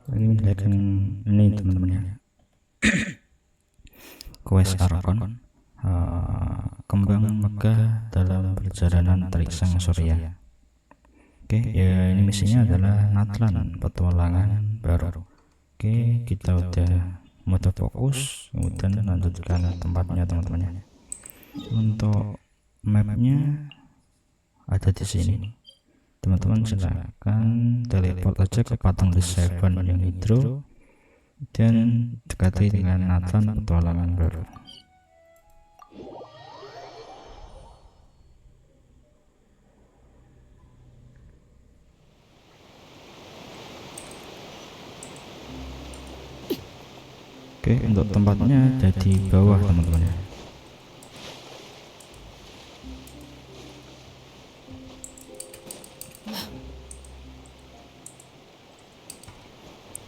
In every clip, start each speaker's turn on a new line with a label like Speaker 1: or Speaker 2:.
Speaker 1: Ini mendapatkan ini teman-teman ya. Quest Archon, kembang megah dalam perjalanan terik sang surya. Oke, ya ini misinya adalah Natlan, petualangan baru. Oke, kita udah mode fokus, kemudian lanjutkan tempatnya teman-teman ya. Untuk mapnya ada di sini. Teman-teman silakan teleport aja ke patung The Seven yang hidro dan dekati dengan Natlan, petualangan baru. Oke, untuk tempatnya ada di bawah teman-teman ya.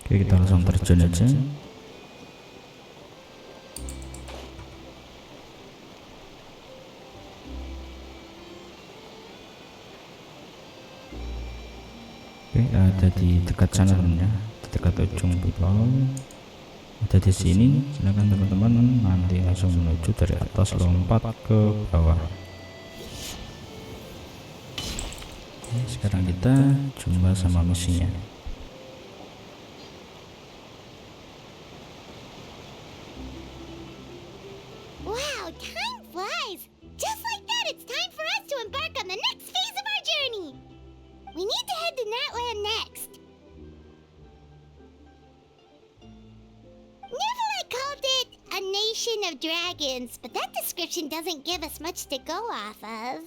Speaker 1: Oke, kita langsung terjun aja. Oke, ada di dekat sana teman-teman ya, di dekat ujung pulau. Ada di sini, silakan teman-teman nanti langsung menuju dari atas, lompat ke bawah. Oke, sekarang kita jumpa sama misinya.
Speaker 2: Wow, time flies! Just like that, it's time for us to embark on the next phase of our journey! We need to head to Natlan next. Never called it a nation of dragons, but that description doesn't give us much to go off of.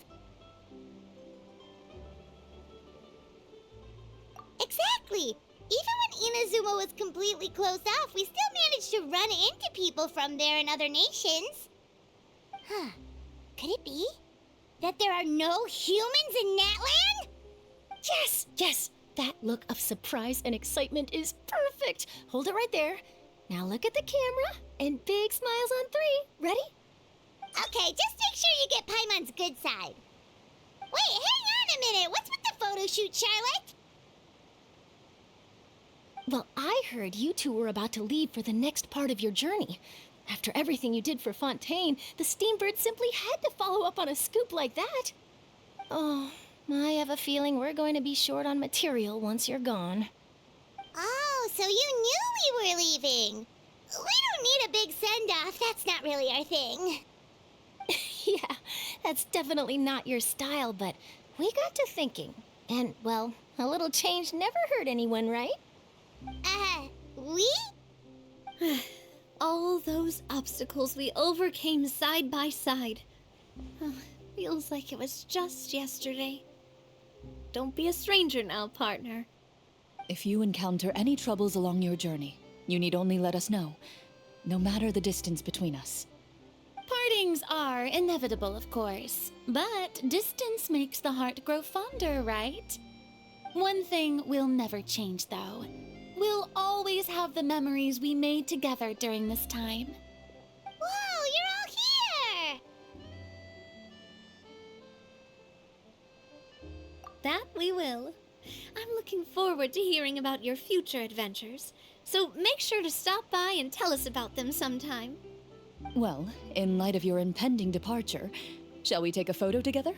Speaker 2: Exactly! Even when Inazuma was completely closed off, we still managed to run into people from there in other nations. Huh. Could it be that there are no humans in Natlan?
Speaker 3: Yes! That look of surprise and excitement is perfect. Hold it right there. Now look at the camera and big smiles on 3. Ready?
Speaker 2: Okay, just make sure you get Paimon's good side. Wait, hang on a minute. What's with the photo shoot, Charlotte?
Speaker 3: Well, I heard you two were about to leave for the next part of your journey. After everything you did for Fontaine, the Steambird simply had to follow up on a scoop like that. Oh, I have a feeling we're going to be short on material once you're gone.
Speaker 2: Oh, so you knew we were leaving. We don't need a big send-off. That's not really our thing.
Speaker 3: Yeah, that's definitely not your style, but we got to thinking. And, well, a little change never hurt anyone, right?
Speaker 2: We?
Speaker 4: All those obstacles we overcame side by side. Oh, feels like it was just yesterday. Don't be a stranger now, partner.
Speaker 5: If you encounter any troubles along your journey, you need only let us know, no matter the distance between us.
Speaker 6: Partings are inevitable, of course, but distance makes the heart grow fonder, right? One thing will never change, though. We'll always have the memories we made together during this time.
Speaker 2: Whoa, you're all here!
Speaker 4: That we will. I'm looking forward to hearing about your future adventures, so make sure to stop by and tell us about them sometime.
Speaker 5: Well, in light of your impending departure, shall we take a photo together?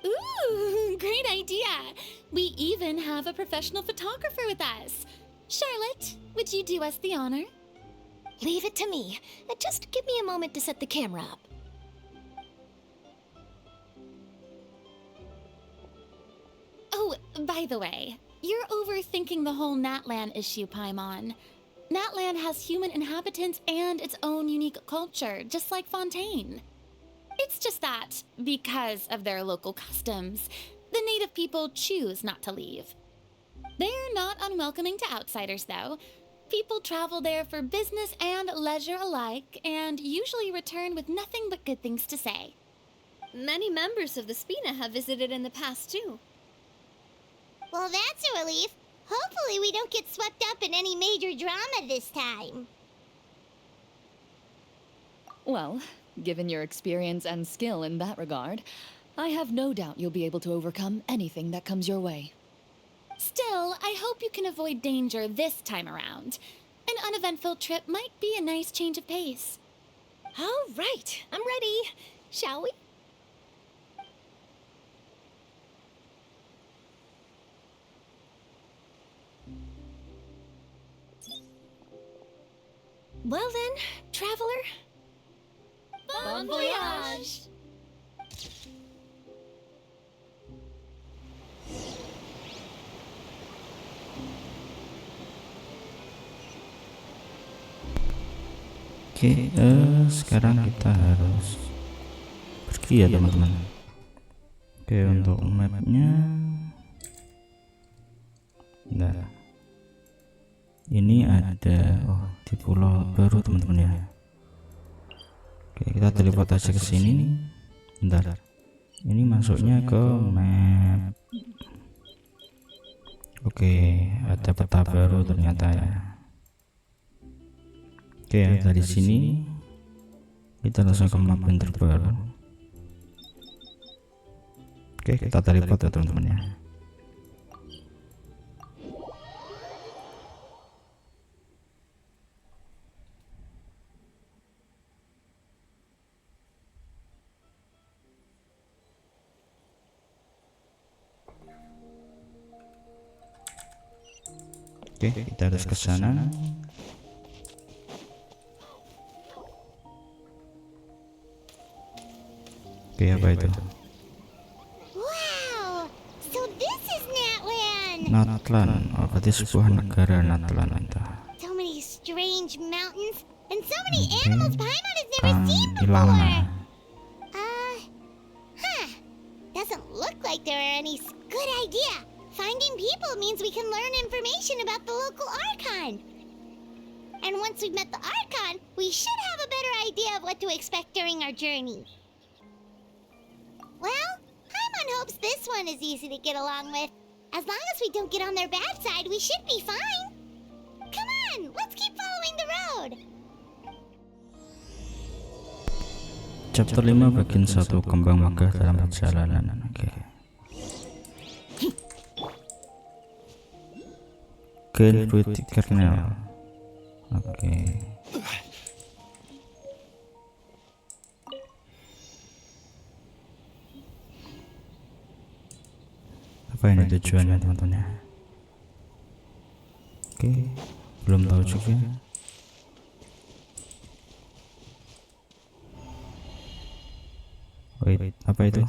Speaker 6: Ooh, great idea! We even have a professional photographer with us. Charlotte, would you do us the honor?
Speaker 3: Leave it to me. Just give me a moment to set the camera up.
Speaker 6: Oh, by the way, you're overthinking the whole Natlan issue, Paimon. Natlan has human inhabitants and its own unique culture, just like Fontaine. It's just that, because of their local customs, the native people choose not to leave. They're not unwelcoming to outsiders, though. People travel there for business and leisure alike, and usually return with nothing but good things to say.
Speaker 4: Many members of the Spina have visited in the past, too.
Speaker 2: Well, that's a relief. Hopefully we don't get swept up in any major drama this time.
Speaker 5: Well, given your experience and skill in that regard, I have no doubt you'll be able to overcome anything that comes your way.
Speaker 6: Still, I hope you can avoid danger this time around. An uneventful trip might be a nice change of pace.
Speaker 3: All right, I'm ready. Shall we? Well then, traveler.
Speaker 6: Bon voyage!
Speaker 1: Oke, sekarang kita harus pergi ya teman-teman. Oke, untuk mapnya, nah, ini ada di pulau baru teman-teman ya. Oke, kita teleport aja ke sini. Bentar, ini masuknya ke map. Oke, ada peta baru ternyata ya. Oke, dari sini kita langsung ke map yang terbaru. Oke, kita teleport ya teman-teman ya. Oke, kita harus ke sana. Oke, apa itu?
Speaker 2: Wow! So this is Natlan!
Speaker 1: Natlan, berarti sebuah negara Natlan itu.
Speaker 2: So many strange mountains and so many
Speaker 1: Oke,
Speaker 2: animals Paimon has never seen
Speaker 1: di
Speaker 2: before!
Speaker 1: lama.
Speaker 2: Doesn't look like there are any good idea. Finding people means we can learn information about the local Archon. And once we've met the Archon, we should have a better idea of what to expect during our journey. Well, Paimon hopes this one is easy to get along with. As long as we don't get on their bad side, we should be fine. Come on, let's keep following the road.
Speaker 1: Chapter 5 bagian 1, kembang megah dalam perjalanan. Oke. Gain Pretty Kernel. Oke. Apa ini tujuannya teman-teman ya? Oke, belum tahu juga. Wait, apa itu?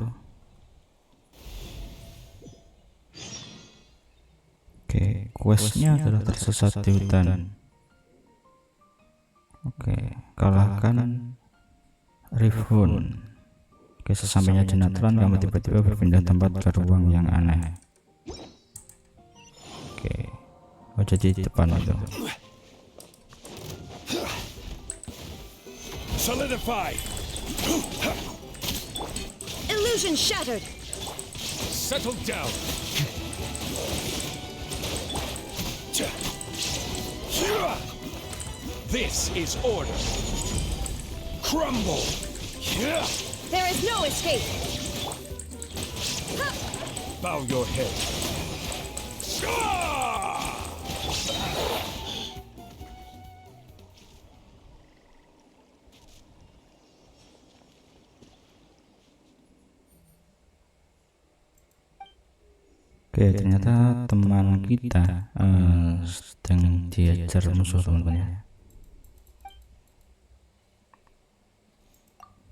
Speaker 1: Oke, questnya adalah tersesat di hutan. Oke, kalahkan Rifun. Oke, sesampainya di Natlan, kamu tiba-tiba berpindah tempat ke ruang yang aneh. Oke, oh jadi di depan itu.
Speaker 7: Solidify.
Speaker 3: Illusion shattered.
Speaker 7: Settle down. This is order. Crumble.
Speaker 3: There is no escape.
Speaker 7: Bow your head.
Speaker 1: Oke, ternyata teman kita sedang diajar musuh teman-teman ya.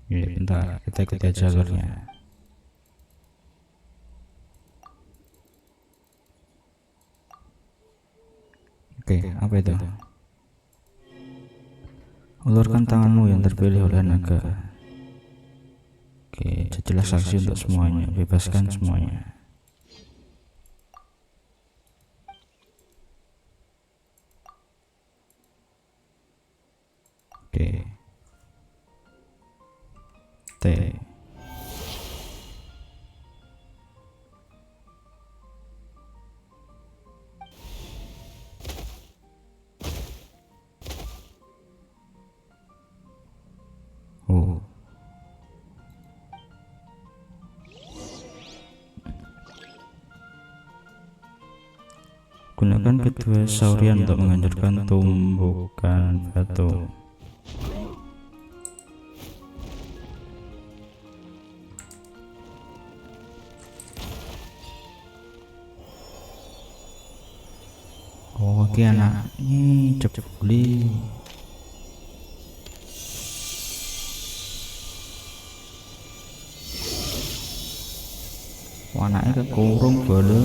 Speaker 1: Iya, bentar, kita ikuti jalurnya. Oke, apa itu? Ulurkan tanganmu yang terpilih oleh naga. Oke, jadilah saksi untuk semuanya, bebaskan semuanya. Oke. T. Oh. Gunakan kedua saurian untuk menghancurkan tumbukan batu. Oke, anak ini jebuli. Anaknya kekurung bolo.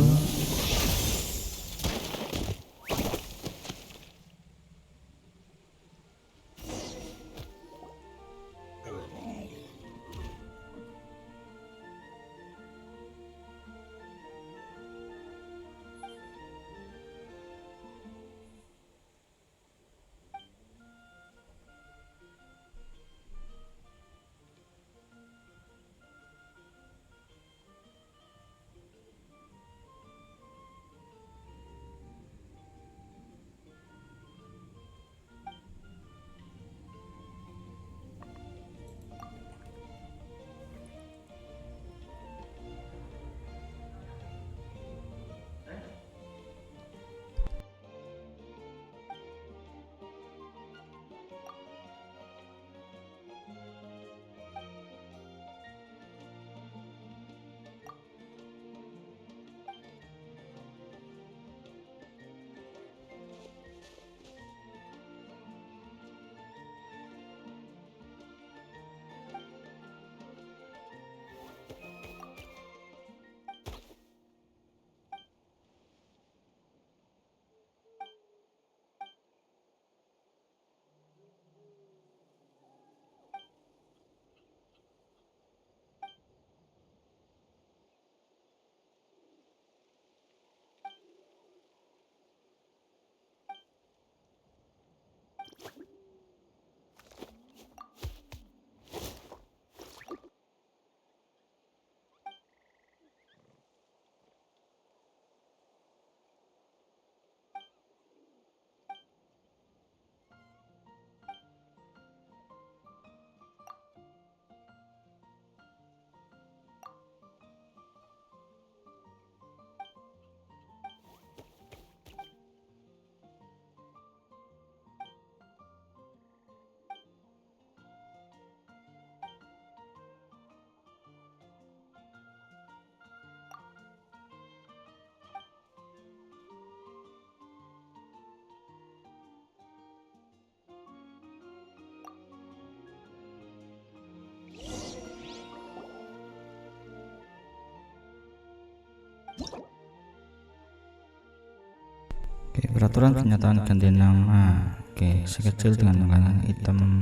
Speaker 1: Oke, peraturan pernyataan ganti nama. Oke, sekecil dengan menggunakan item.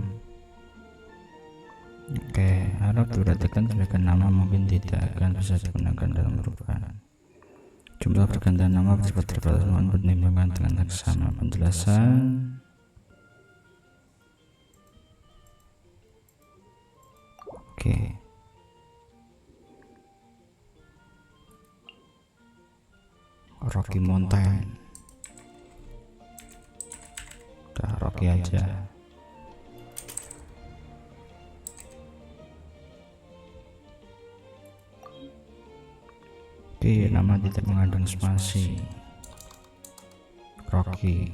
Speaker 1: Oke, harap diperhatikan gerakan nama mungkin tidak akan bisa digunakan dalam perubahan. Jumlah pergantian nama bersifat terbatas mohon pertimbangkan dengan seksama. Penjelasan. Oke. Rocky Mountain. Udah Rocky aja. Oke, nama tidak mengandung spasi. Rocky.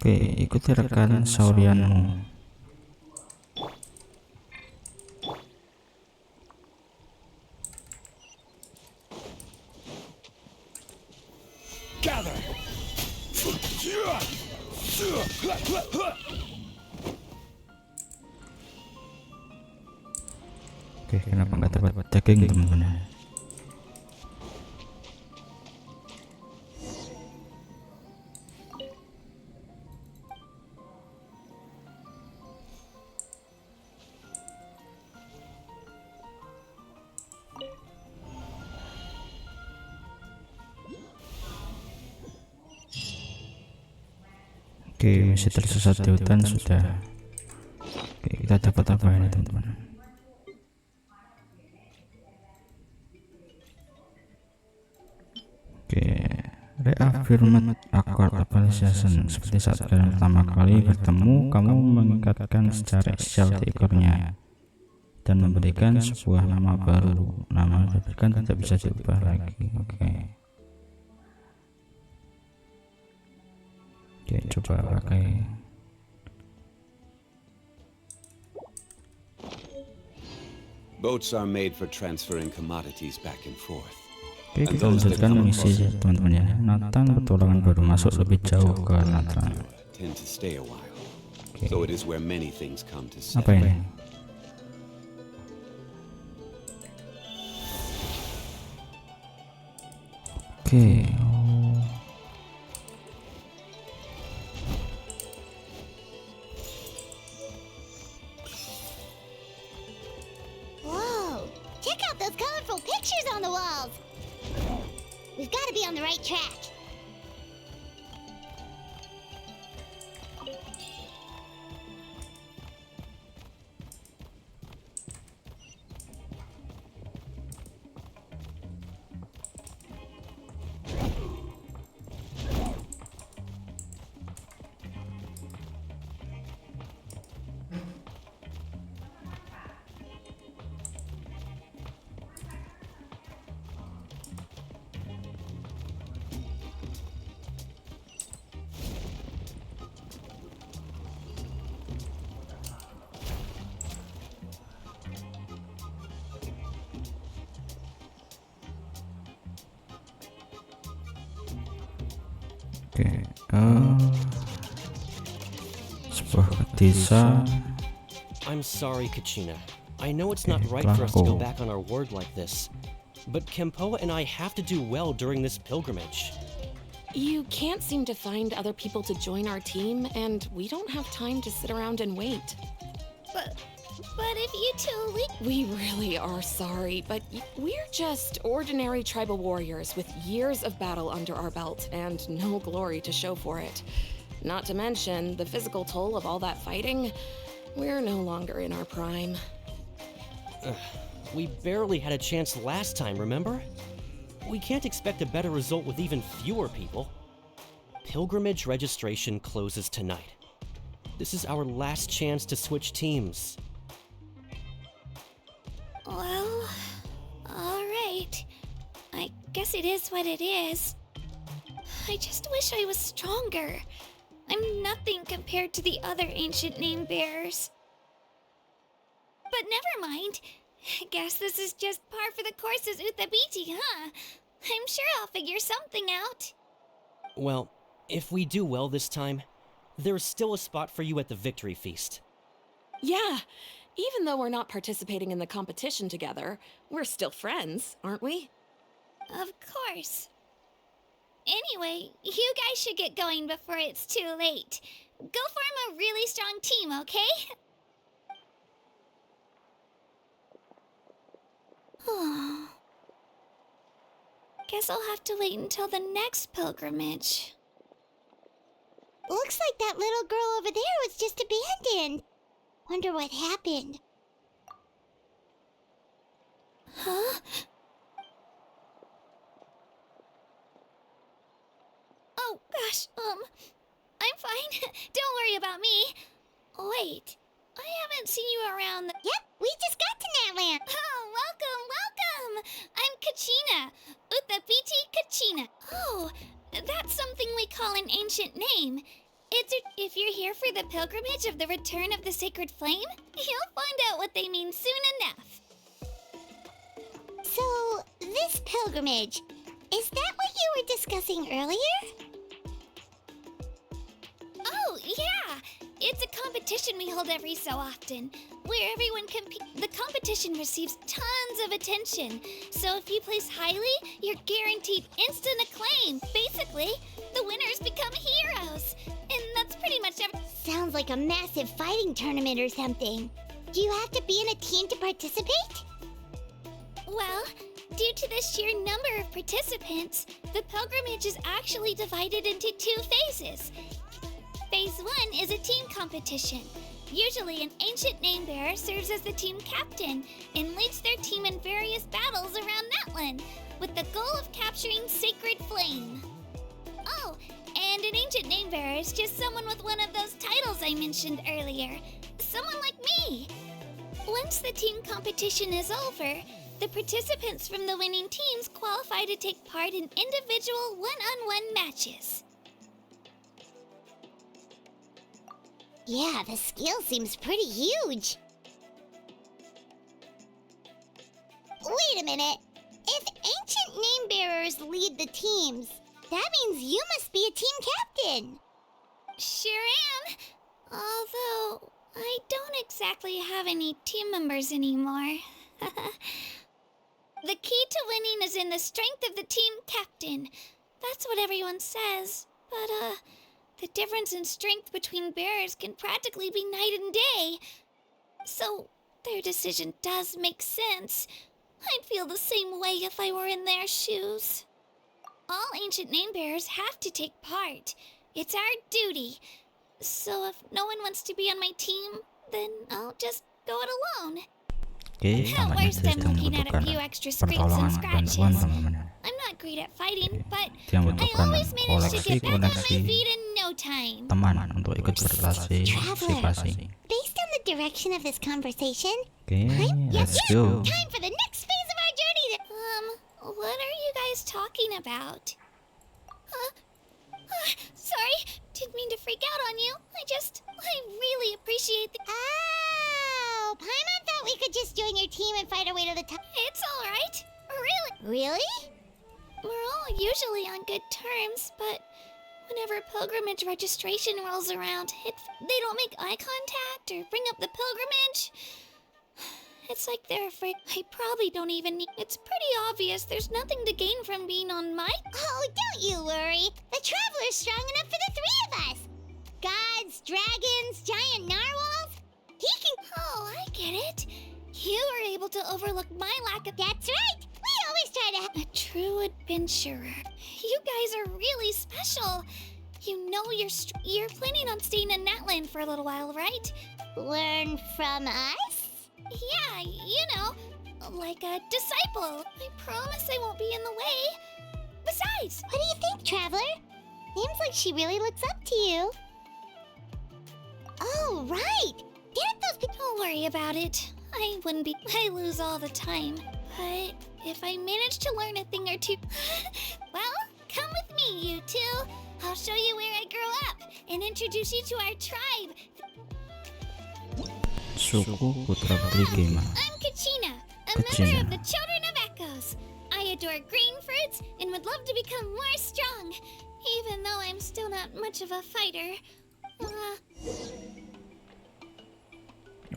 Speaker 1: Oke, ikuti rekan saurianmu.
Speaker 7: Gather.
Speaker 1: Oke, kenapa nggak dapat daging teman-teman? Oke, misi tersesat di hutan sudah. Oke, kita dapat apa ini teman-teman? Oke, reaffirmed accord appreciation. Seperti saat kalian pertama kali bertemu, kamu mengikatkan secara eksial di ekornya dan memberikan sebuah nama baru. Nama yang diberikan tidak bisa diubah lagi. Oke, coba pakai.
Speaker 8: Boats are made for transferring commodities back and forth.
Speaker 1: Oke, kita lanjutkan misi teman-teman ya. Natlan petualangan baru masuk lebih jauh ke Natlan.
Speaker 8: Tend to stay a while.
Speaker 1: Oke,
Speaker 8: So it is where many things come to stay.
Speaker 1: apa ini? Oke,
Speaker 2: Whoa! Check out those colorful pictures on the walls! We've got to be on the right track.
Speaker 1: Oke, sebuah desa.
Speaker 9: I'm sorry, Kachina. I know it's not right for us to go back on our word like this, but Kempoa and I have to do well during this pilgrimage.
Speaker 10: You can't seem to find other people to join our team, and we don't have time to sit around and wait.
Speaker 4: But if you two leave,
Speaker 10: We really are sorry, but we're just ordinary tribal warriors with years of battle under our belt and no glory to show for it. Not to mention the physical toll of all that fighting. We're no longer in our prime.
Speaker 9: We barely had a chance last time, remember? We can't expect a better result with even fewer people. Pilgrimage registration closes tonight. This is our last chance to switch teams.
Speaker 4: well, alright. I guess it is what it is. I just wish I was stronger. I'm nothing compared to the other ancient name bearers. But never mind. Guess this is just par for the course as Uthabiti, huh? I'm sure I'll figure something out.
Speaker 9: Well, if we do well this time, there's still a spot for you at the victory feast.
Speaker 10: Yeah, even though we're not participating in the competition together, we're still friends, aren't we?
Speaker 4: Of course. Anyway, you guys should get going before it's too late. Go form a really strong team, okay? Guess I'll have to wait until the next pilgrimage.
Speaker 2: Looks like that little girl over there was just abandoned. Wonder what happened.
Speaker 4: Huh? Oh, gosh, I'm fine. Don't worry about me. Wait, I haven't seen you around the...
Speaker 2: Yep, we just got to Natlan.
Speaker 4: Oh, welcome! I'm Kachina. Uthabiti Kachina. Oh, that's something we call an ancient name. If you're here for the pilgrimage of the return of the sacred flame, you'll find out what they mean soon enough.
Speaker 2: So, this pilgrimage, is that what you were discussing earlier?
Speaker 4: Oh, yeah! It's a competition we hold every so often, where everyone the competition receives tons of attention. So if you place highly, you're guaranteed instant acclaim. Basically, the winners become heroes. And that's pretty much
Speaker 2: Sounds like a massive fighting tournament or something. Do you have to be in a team to participate?
Speaker 4: Well, due to the sheer number of participants, the pilgrimage is actually divided into two phases. Phase 1 is a team competition. Usually, an ancient name bearer serves as the team captain and leads their team in various battles around Natlan, with the goal of capturing Sacred Flame. Oh, and an ancient name bearer is just someone with one of those titles I mentioned earlier. Someone like me. Once the team competition is over, the participants from the winning teams qualify to take part in individual one-on-one matches.
Speaker 2: Yeah, the scale seems pretty huge. Wait a minute. If ancient name bearers lead the teams, that means you must be a team captain.
Speaker 4: Sure am. Although, I don't exactly have any team members anymore. The key to winning is in the strength of the team captain. That's what everyone says. But, the difference in strength between bearers can practically be night and day. So, their decision does make sense. I'd feel the same way if I were in their shoes. All ancient name bearers have to take part. It's our duty. So if no one wants to be on my team, then I'll just go it alone.
Speaker 1: Oke,
Speaker 4: At
Speaker 1: namanya
Speaker 4: worst, I'm
Speaker 1: sedang
Speaker 4: looking at a
Speaker 1: membutuhkan
Speaker 4: few extra scrapes and
Speaker 1: pertolongan
Speaker 4: scratches.
Speaker 1: bantuan teman-teman.
Speaker 4: I'm not great at fighting, but
Speaker 1: Dia
Speaker 4: I
Speaker 1: membutuhkan
Speaker 4: always manage to get back on my
Speaker 1: koleksi
Speaker 4: feet in no time.
Speaker 1: teman untuk ikut berpartisipasi.
Speaker 2: Based on the direction of this conversation,
Speaker 1: Oke, let's go.
Speaker 2: time for the next phase of our journey.
Speaker 4: What are you guys talking about? Sorry, didn't mean to freak out on you. I really appreciate the...
Speaker 2: Oh, Paimon thought we could just join your team and fight our way to the top.
Speaker 4: It's alright. Really.
Speaker 2: Really?
Speaker 4: We're all usually on good terms, but whenever pilgrimage registration rolls around, they don't make eye contact or bring up the pilgrimage. It's like they're afraid I probably don't even need... It's pretty obvious there's nothing to gain from being on my...
Speaker 2: Oh, don't you worry. The Traveler's strong enough for the three of us. Gods, dragons, giant narwhals. He can...
Speaker 4: Oh, I get it. You were able to overlook my lack of...
Speaker 2: That's right. We always try to...
Speaker 4: A true adventurer. You guys are really special. You know you're planning on staying in Natlan for a little while, right?
Speaker 2: Learn from us?
Speaker 4: Yeah, you know, like a disciple. I promise I won't be in the way. Besides,
Speaker 2: what do you think, Traveler? Seems like she really looks up to you. Oh, right. Didn't those people...
Speaker 4: Don't worry about it. I lose all the time. But if I manage to learn a thing or two... Well, come with me, you two. I'll show you where I grew up and introduce you to our tribe.
Speaker 1: Suku Putra Putri Gema.
Speaker 4: I'm Kachina, a member of the Children of Echoes. I adore green fruits and would love to become more strong, even though I'm still not much of a fighter.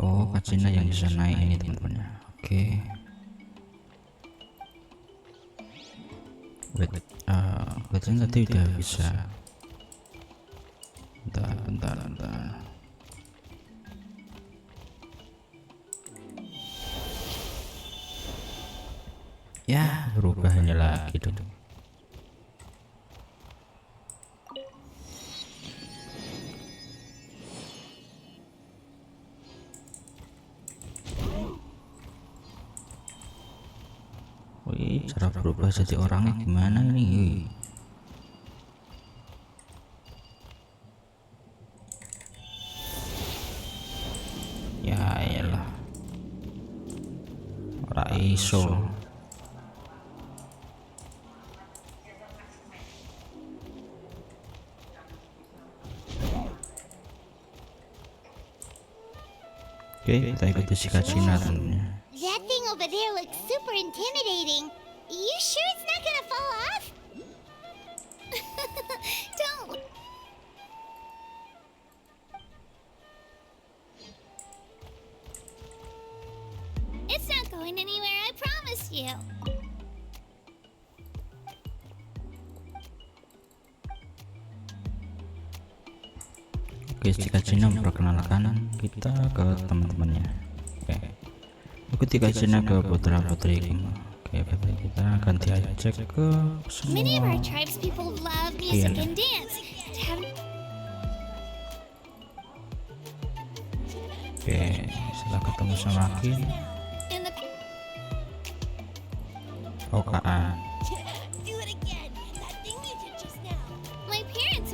Speaker 1: Oh, Kachina yang bisa naik ini teman-teman. Oke. Wait, Kachina tadi udah bisa. Bentar. Ya, berubahnya lagi tuh. Wih, cara berubah jadi orangnya gimana nih? Ya elah, ora iso. Oke, kita ikuti si Kachina tentunya.
Speaker 2: That thing over there looks super intimidating. You sure it's not gonna fall off?
Speaker 4: Don't. It's not going anywhere, I promise you.
Speaker 1: Oke, si Kachina memperkenalkan kita ke teman-temannya. Oke, ikuti Kachina ke putra-putri Gema. Oke, kita akan diajak ke
Speaker 4: Many of
Speaker 1: semua
Speaker 4: our tribes people love music and dance.
Speaker 1: Oke, setelah ketemu sama Kin,
Speaker 2: In the
Speaker 1: OKA.
Speaker 2: do it again. That thing you did just now. My parents.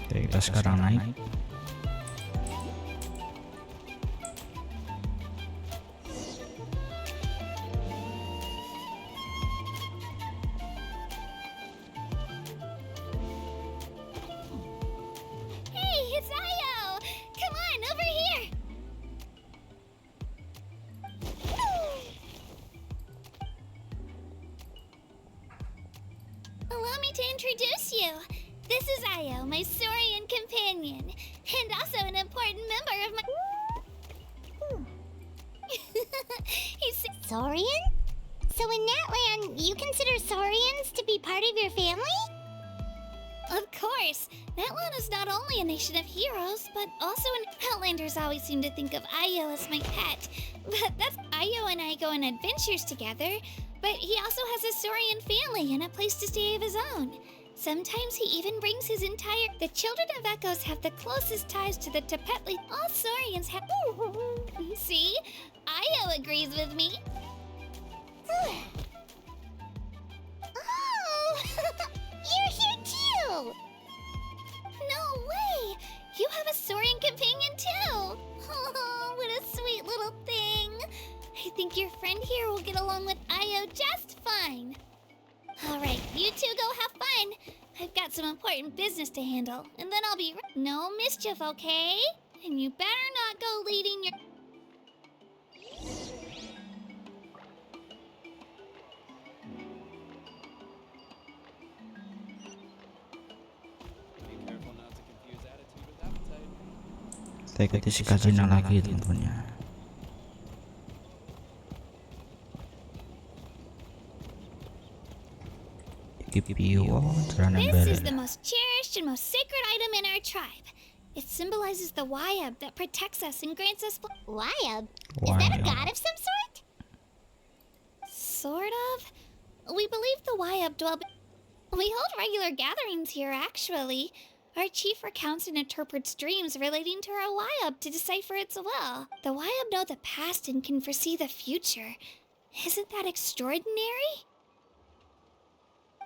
Speaker 1: Oke, kita sekarang naik.
Speaker 2: Hey, it's Io. Come on, over here. Allow me to introduce you. This is Io, my Saurian companion, and also an important member of my. He's Saurian? So in Natlan, you consider Saurians to be part of your family? Of course. Natlan is not only a nation of heroes, but also Outlanders always seem to think of Io as my pet. But that's Io and I go on adventures together. But he also has a Saurian family and a place to stay of his own. Sometimes he even brings his entire... The children of Echoes have the closest ties to the Tepetli. All Saurians have... See? Io agrees with me. Oh! You're here too! No way! You have a Saurian companion too! Oh, what a sweet little thing! I think your friend here will get along with Io just fine. Alright, you two go have fun. I've got some important business to handle, and then I'll be no mischief, okay? And you better not go leading your...
Speaker 1: Kita ikuti si Kajina lagi teman-teman ya.
Speaker 2: This is the most cherished and most sacred item in our tribe. It symbolizes the Wayab that protects us and grants us... Wayab? Is that a god of some sort? Sort of. We believe the Wayab dwell... We hold regular gatherings here, actually. Our chief recounts and interprets dreams relating to our Wayab to decipher its will. The Wayab know the past and can foresee the future. Isn't that extraordinary?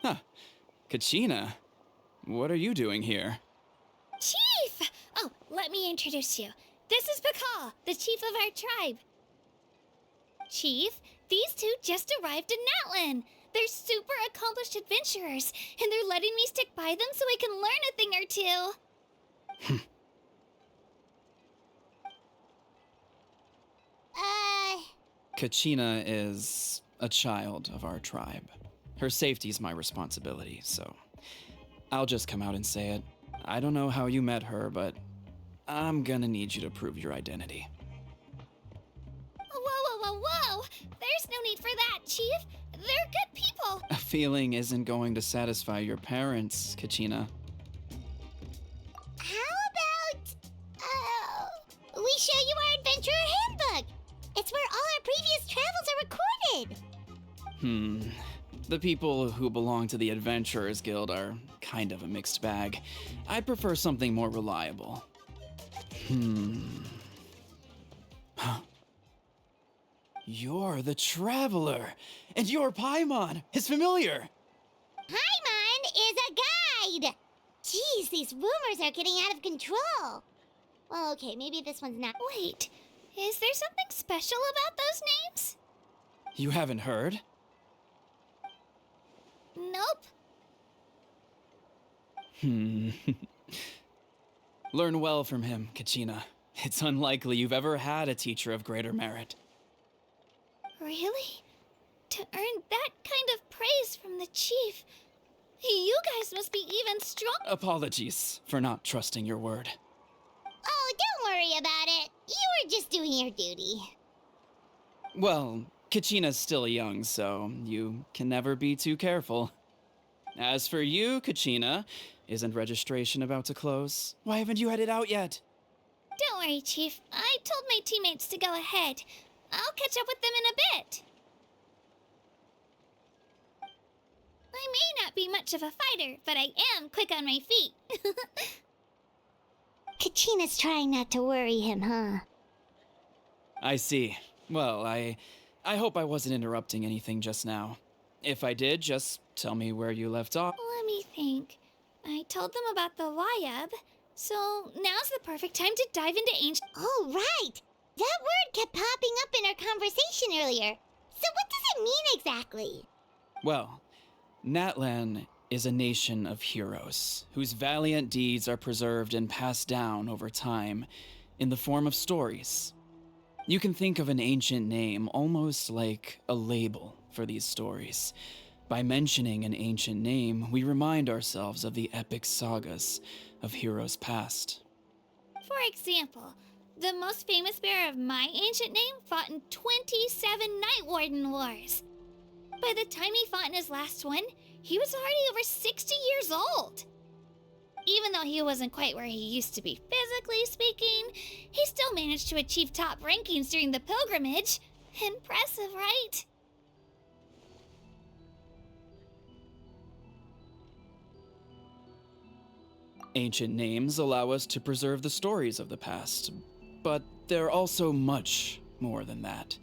Speaker 11: Huh. Kachina, what are you doing here?
Speaker 2: Chief! Oh, let me introduce you. This is Pakal, the chief of our tribe. Chief, these two just arrived in Natlan. They're super accomplished adventurers, and they're letting me stick by them so I can learn a thing or two.
Speaker 11: Kachina is a child of our tribe. Her safety's my responsibility, so I'll just come out and say it. I don't know how you met her, but I'm gonna need you to prove your identity.
Speaker 2: Whoa. There's no need for that, Chief. They're good people.
Speaker 11: A feeling isn't going to satisfy your parents, Kachina.
Speaker 2: How about, we show you our adventurer handbook? It's where all our previous travels are recorded.
Speaker 11: The people who belong to the Adventurers Guild are kind of a mixed bag. I'd prefer something more reliable. Huh. You're the Traveler, and you're Paimon, his familiar.
Speaker 2: Paimon is a guide. Jeez, these rumors are getting out of control. Well, okay, maybe this one's not. Wait, is there something special about those names?
Speaker 11: You haven't heard?
Speaker 2: Nope.
Speaker 11: Learn well from him, Kachina. It's unlikely you've ever had a teacher of greater merit.
Speaker 2: Really? To earn that kind of praise from the chief, you guys must be even strong.
Speaker 11: Apologies for not trusting your word.
Speaker 2: Oh, don't worry about it. You were just doing your duty.
Speaker 11: Well, Kachina's still young, so you can never be too careful. As for you, Kachina, isn't registration about to close? Why haven't you headed out yet?
Speaker 2: Don't worry, Chief. I told my teammates to go ahead. I'll catch up with them in a bit. I may not be much of a fighter, but I am quick on my feet. Kachina's trying not to worry him, huh?
Speaker 11: I see. Well, I hope I wasn't interrupting anything just now. If I did, just tell me where you left off.
Speaker 2: Let me think. I told them about the Wayab, so now's the perfect time to dive into ancient... Oh, right! That word kept popping up in our conversation earlier. So what does it mean exactly?
Speaker 11: Well, Natlan is a nation of heroes whose valiant deeds are preserved and passed down over time in the form of stories. You can think of an ancient name almost like a label for these stories. By mentioning an ancient name, we remind ourselves of the epic sagas of heroes past.
Speaker 2: For example, the most famous bearer of my ancient name fought in 27 Night Warden Wars. By the time he fought in his last one, he was already over 60 years old. Even though he wasn't quite where he used to be physically speaking, he still managed to achieve top rankings during the pilgrimage. Impressive, right?
Speaker 11: Ancient names allow us to preserve the stories of the past, but they're also much more than that.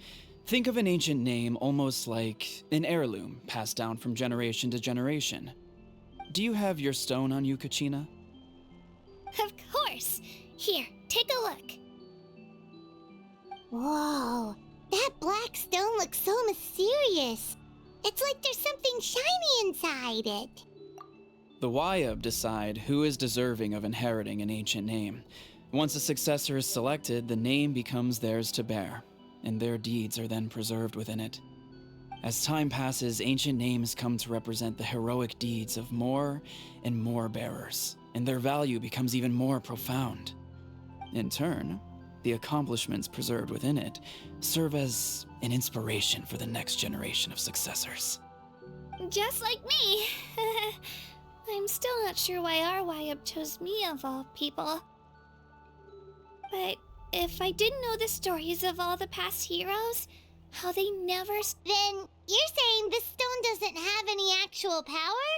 Speaker 11: Think of an ancient name almost like an heirloom passed down from generation to generation. Do you have your stone on you, Kachina?
Speaker 2: Of course. Here, take a look. Whoa, that black stone looks so mysterious. It's like there's something shiny inside it.
Speaker 11: The Wayab decide who is deserving of inheriting an ancient name. Once a successor is selected, the name becomes theirs to bear, and their deeds are then preserved within it. As time passes, ancient names come to represent the heroic deeds of more and more bearers, and their value becomes even more profound. In turn, the accomplishments preserved within it serve as an inspiration for the next generation of successors.
Speaker 2: Just like me. I'm still not sure why our Wayab chose me of all people. But if I didn't know the stories of all the past heroes, how they never... Then you're saying this stone doesn't have any actual power?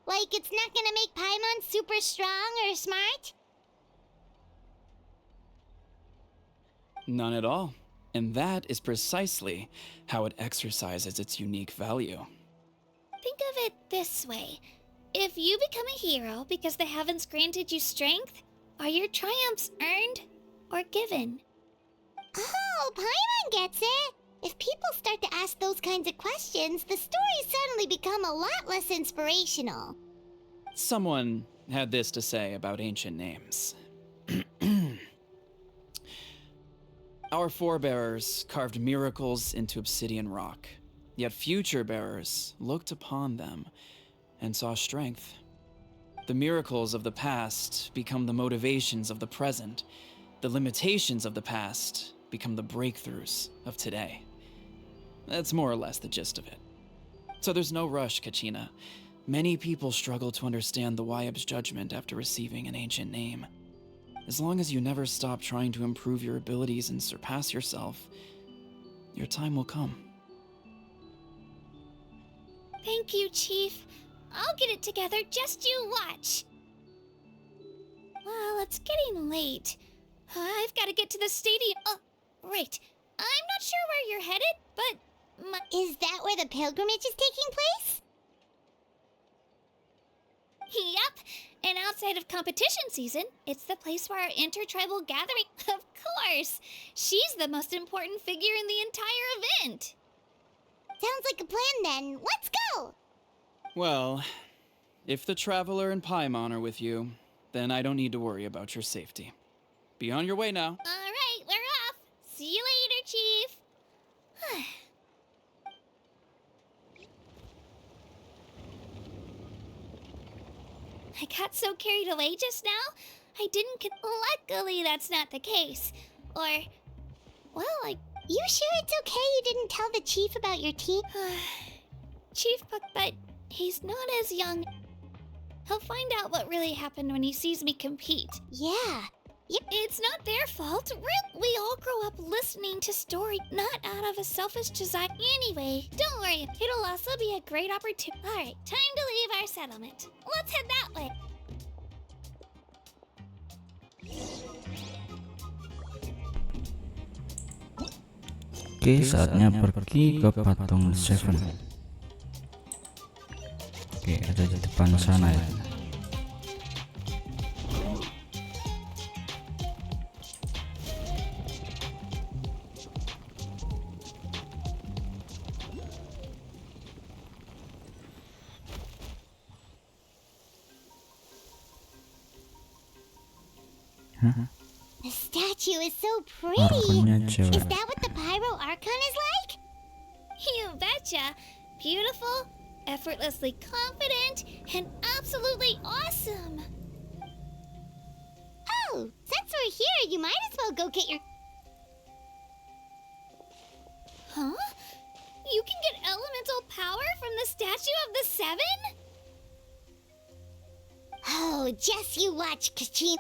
Speaker 2: Like it's not gonna make Paimon super strong or smart?
Speaker 11: None at all. And that is precisely how it exercises its unique value.
Speaker 2: Think of it this way. If you become a hero because the heavens granted you strength, are your triumphs earned or given? Oh, Paimon gets it! If people start to ask those kinds of questions, the stories suddenly become a lot less inspirational.
Speaker 11: Someone had this to say about ancient names. Our forebears carved miracles into obsidian rock, yet future bearers looked upon them and saw strength. The miracles of the past become the motivations of the present. The limitations of the past become the breakthroughs of today. That's more or less the gist of it. So there's no rush, Kachina. Many people struggle to understand the Wayab's judgment after receiving an ancient name. As long as you never stop trying to improve your abilities and surpass yourself, your time will come.
Speaker 2: Thank you, Chief. I'll get it together, just you watch. Well, it's getting late. I've got to get to the stadium. Oh, right. I'm not sure where you're headed, but... Is that where the pilgrimage is taking place? Yep. And outside of competition season, it's the place where our intertribal gathering... Of course! She's the most important figure in the entire event. Sounds like a plan then. Let's go!
Speaker 11: Well, if the Traveler and Paimon are with you, then I don't need to worry about your safety. Be on your way now.
Speaker 2: All right, we're off. See you later, Chief. I got so carried away just now, I didn't Luckily, that's not the case. Or, well, You sure it's okay you didn't tell the Chief about your team? Chief, but he's not as young. He'll find out what really happened when he sees me compete. Yeah,
Speaker 4: It's not their fault. We all grow up listening to story, not out of a selfish desire. Anyway, don't worry. It'll also be a great opportunity. All right, time to leave our settlement. Let's head that way.
Speaker 1: Oke, saatnya pergi ke patung Seven. Oke, ada di depan sana ya.
Speaker 2: The statue is so pretty.
Speaker 1: Archonnya cewek.
Speaker 2: Is that what the Pyro Archon is like?
Speaker 4: You betcha. Beautiful, effortlessly confident, and absolutely awesome.
Speaker 2: Oh, since we're here, you might as well go get your...
Speaker 4: Huh? You can get elemental power from the Statue of the Seven?
Speaker 2: Oh, just you watch, Kachin.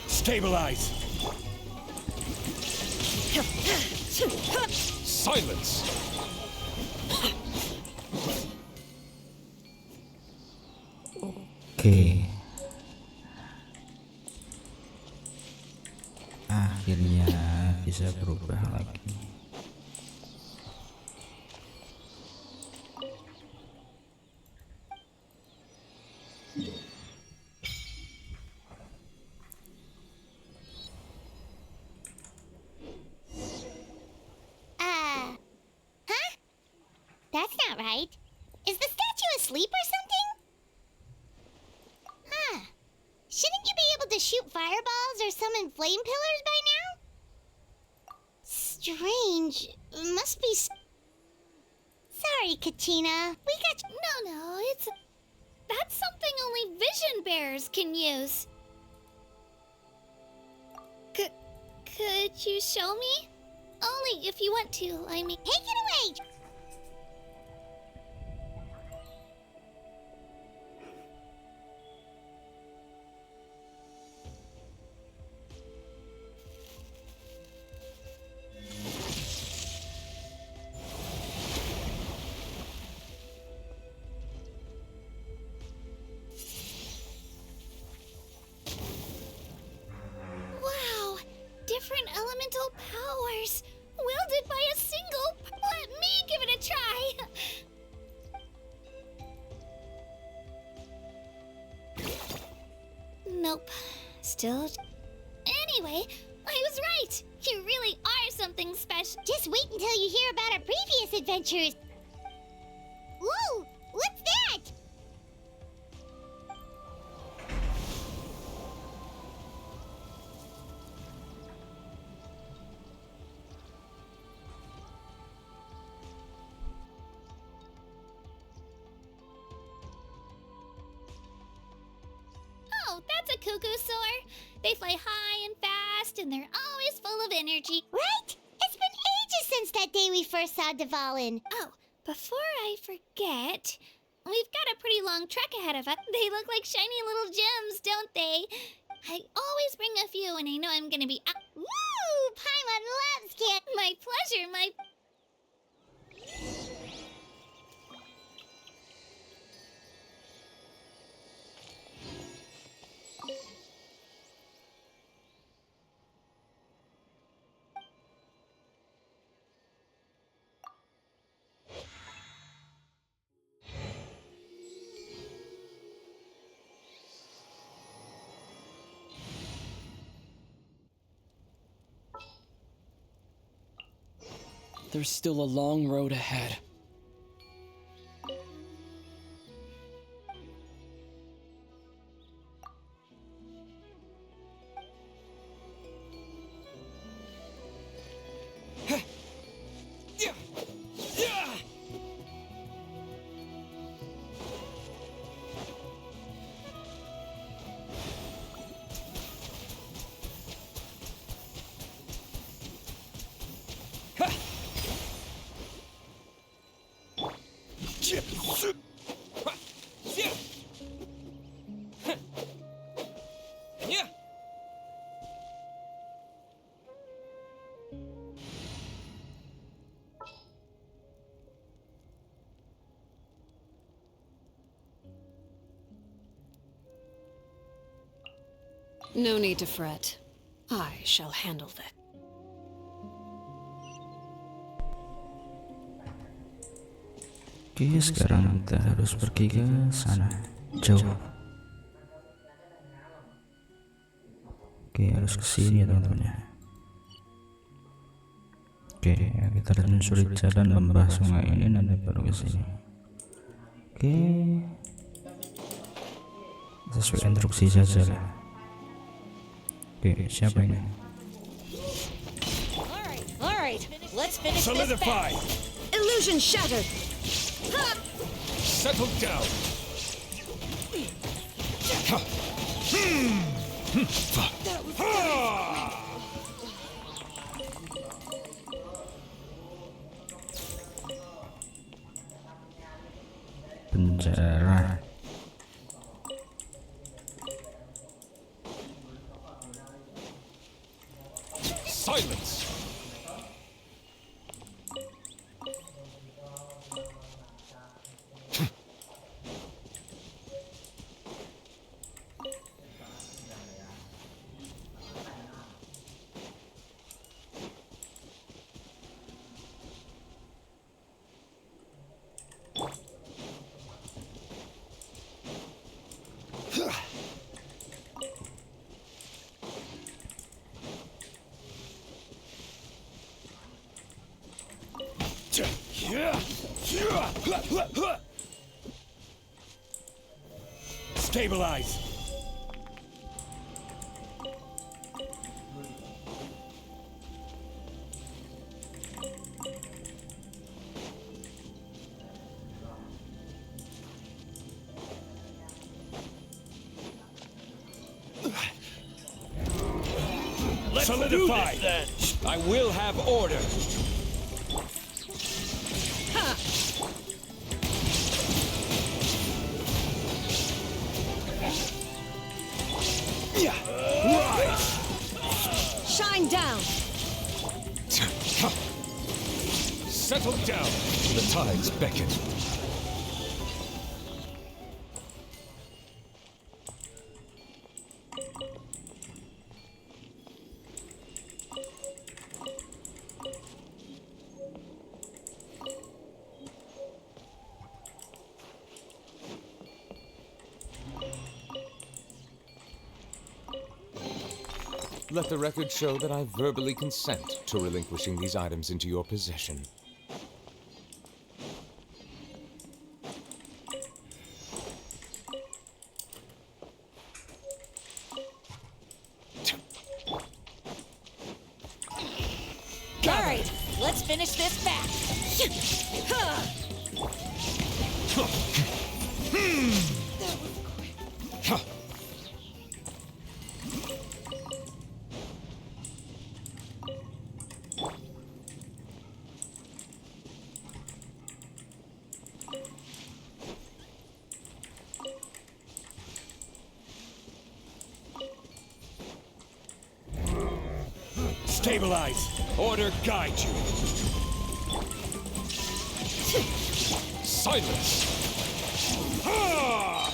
Speaker 7: Stabilize! Silence!
Speaker 1: Oke. Akhirnya bisa berubah lagi.
Speaker 2: Huh? That's not right. Is the statue asleep or something? Huh. Shouldn't you be able to shoot fireballs or summon flame pillars by now? Strange. Must be... Sorry, Katina. We got...
Speaker 4: No, it's... That's something only vision bearers can use. Could you show me? Only if you want to, I mean...
Speaker 2: Take it away!
Speaker 4: Different elemental powers, wielded by a single... Let me Nope. Still. Anyway, I was right. You really are something special.
Speaker 2: Just wait until you hear about our previous adventures. Whoa! What's that?
Speaker 4: Oh, that's a cuckoo soar. They fly high and fast, and they're always full of energy.
Speaker 2: Right? It's been ages since that day we first saw Dvalin.
Speaker 4: Oh, before I forget, we've got a pretty long trek ahead of us. They look like shiny little gems, don't they? I always bring a few when I know I'm gonna be out.
Speaker 2: Woo! Paimon loves candy.
Speaker 4: My pleasure, my...
Speaker 11: There's still a long road ahead.
Speaker 12: No need to fret. I shall handle that.
Speaker 1: Oke, sekarang kita harus pergi ke sana, jauh. Oke, harus ke sini ya teman-teman ya. Oke, kita harus menyusuri jalan lembah sungai ini nanti baru ke sini. Oke, sesuai instruksi saja lah. Oke, siapa ini?
Speaker 13: Alright, let's finish
Speaker 7: Solidify.
Speaker 13: this fast. Illusion shattered.
Speaker 7: Settle down.
Speaker 1: Penjara.
Speaker 7: Silence. Stabilize. Let's solidify. Do this, then. I will have order.
Speaker 13: Shine down.
Speaker 7: Settle down. The tides beckon.
Speaker 14: Let the record show that I verbally consent to relinquishing these items into your possession.
Speaker 13: Alright, let's finish this back.
Speaker 7: Stabilize. Order guide you.
Speaker 14: Silence!
Speaker 7: Ah!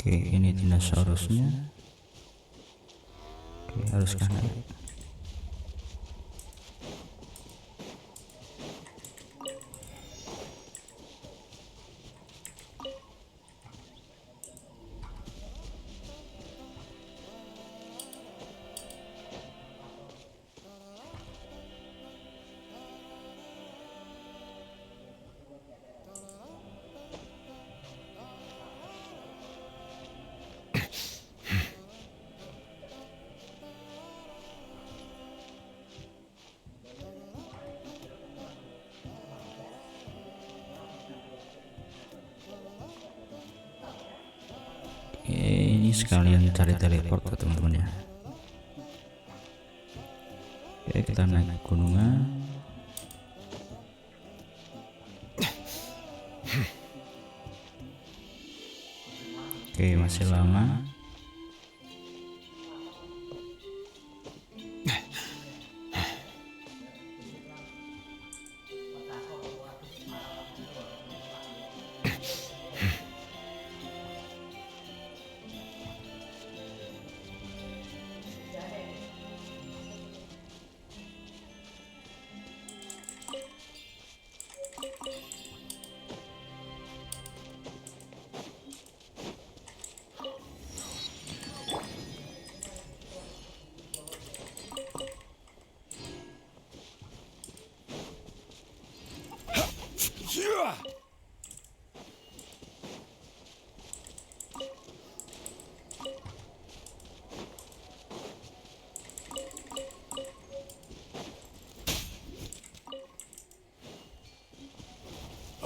Speaker 1: Oke, ini dinosaurusnya. Oke, harus kanan. Ini sekalian cari teleport ya teman-teman ya. Oke, kita naik gunungan. Oke, masih lama.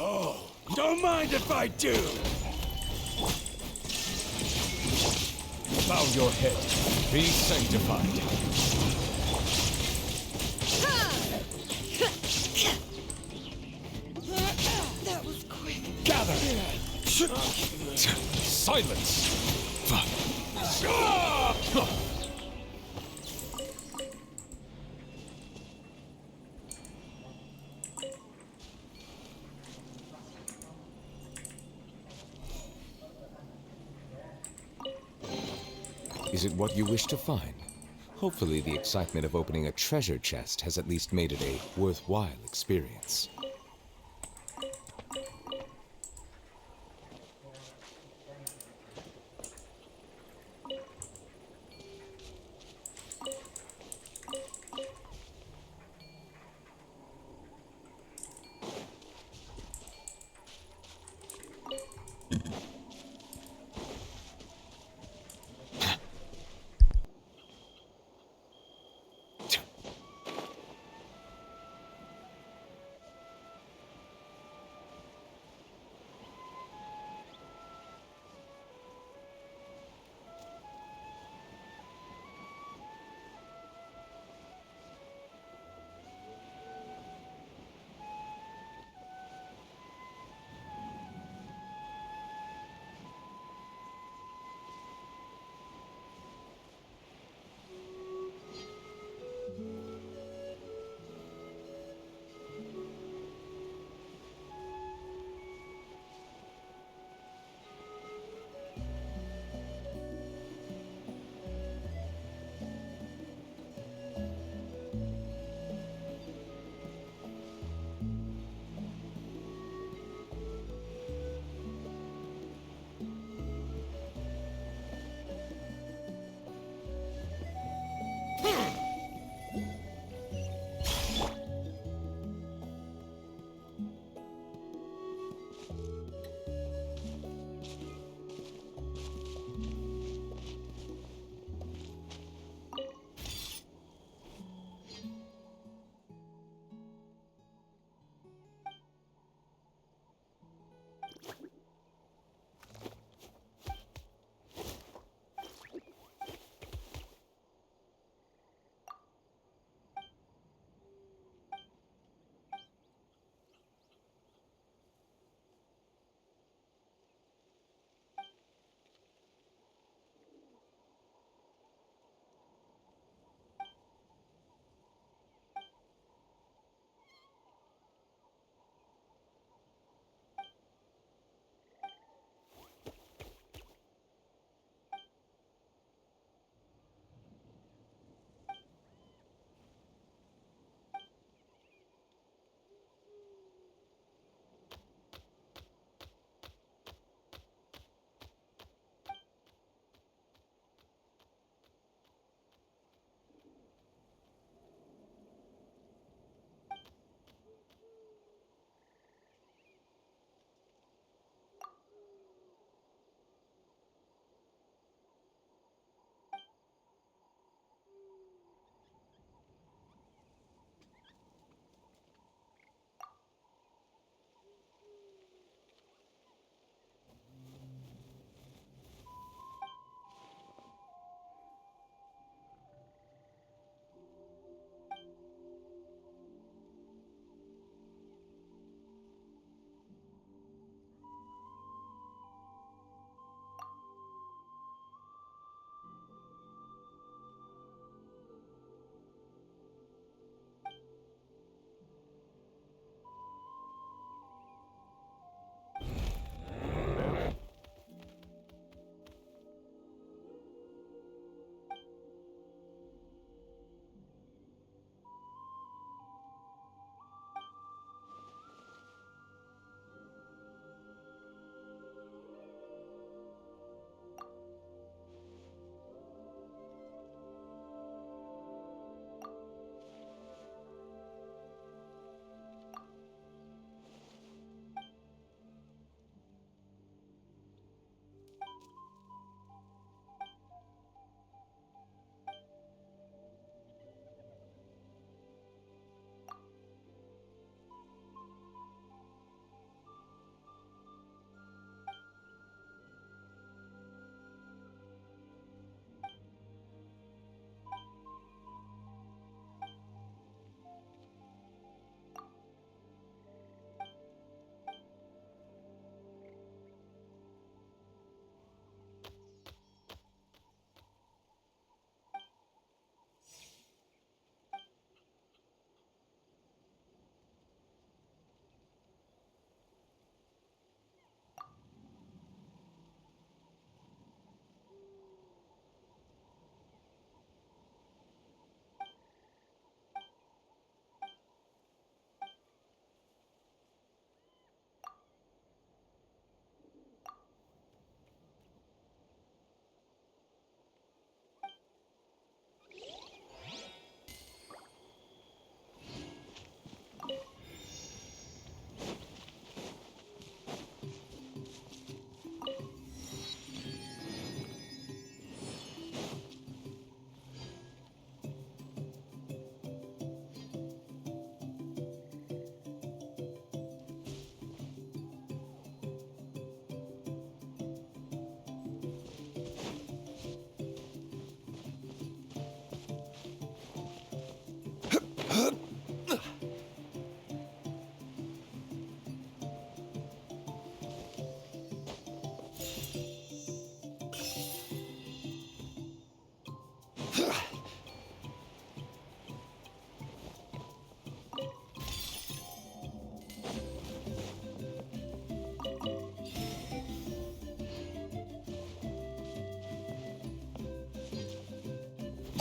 Speaker 7: Oh, don't mind if I do. Bow your head. Be sanctified.
Speaker 13: That was quick.
Speaker 7: Gather.
Speaker 14: Silence! Is it what you wish to find? Hopefully the excitement of opening a treasure chest has at least made it a worthwhile experience.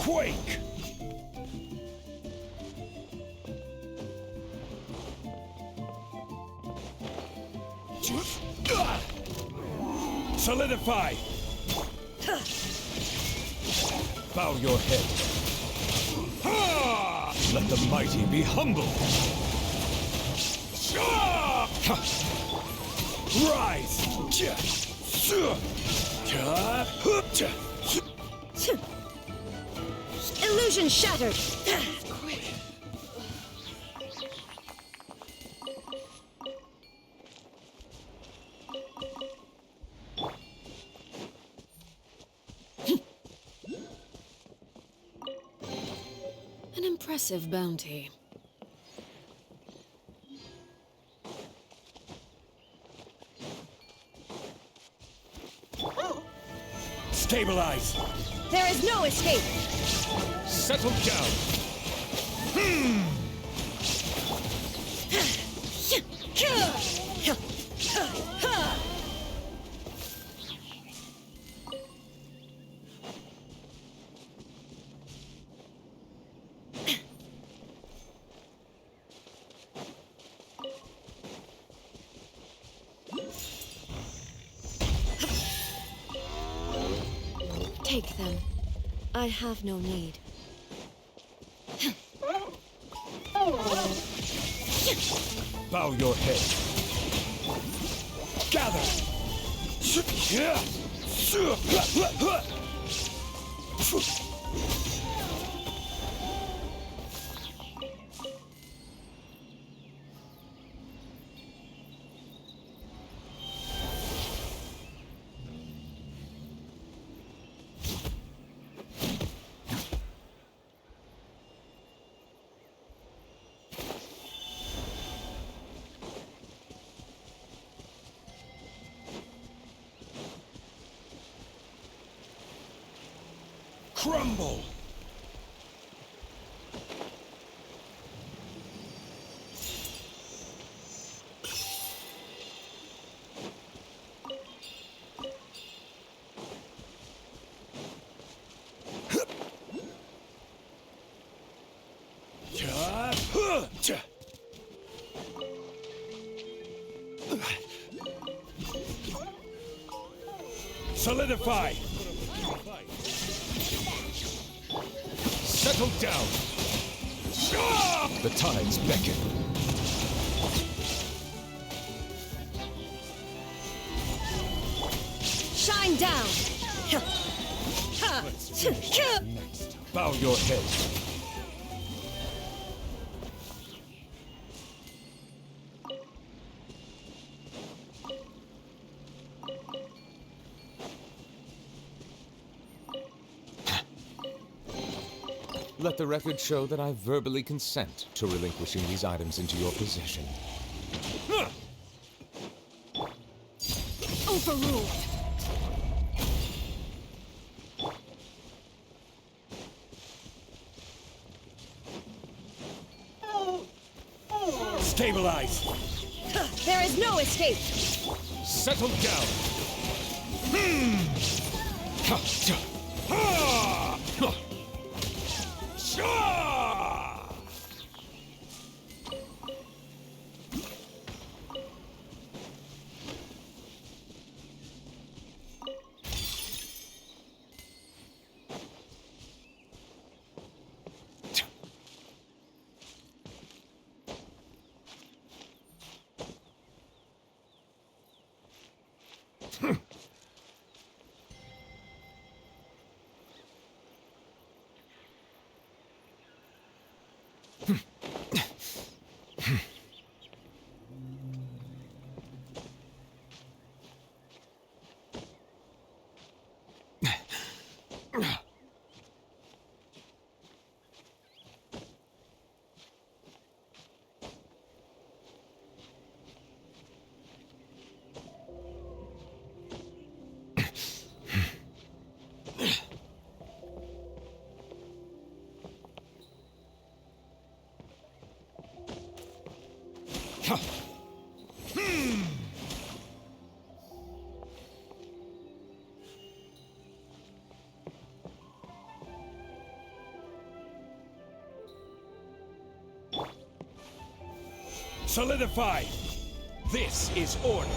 Speaker 7: Quake! Solidify! Bow your head. Ha! Let the mighty be humble. Rise!
Speaker 13: Illusion shattered!
Speaker 12: An impressive bounty.
Speaker 7: Stabilize!
Speaker 13: There is no escape!
Speaker 7: Settle down!
Speaker 13: Take them. I have no need.
Speaker 7: Bow your head. Gather! Crumble! Solidify! Settle down! The tides beckon.
Speaker 13: Shine down!
Speaker 7: Bow your head.
Speaker 14: Let the record show that I verbally consent to relinquishing these items into your possession.
Speaker 13: Overruled!
Speaker 7: Stabilize!
Speaker 13: There is no escape!
Speaker 7: Settle down! Solidify! This is order.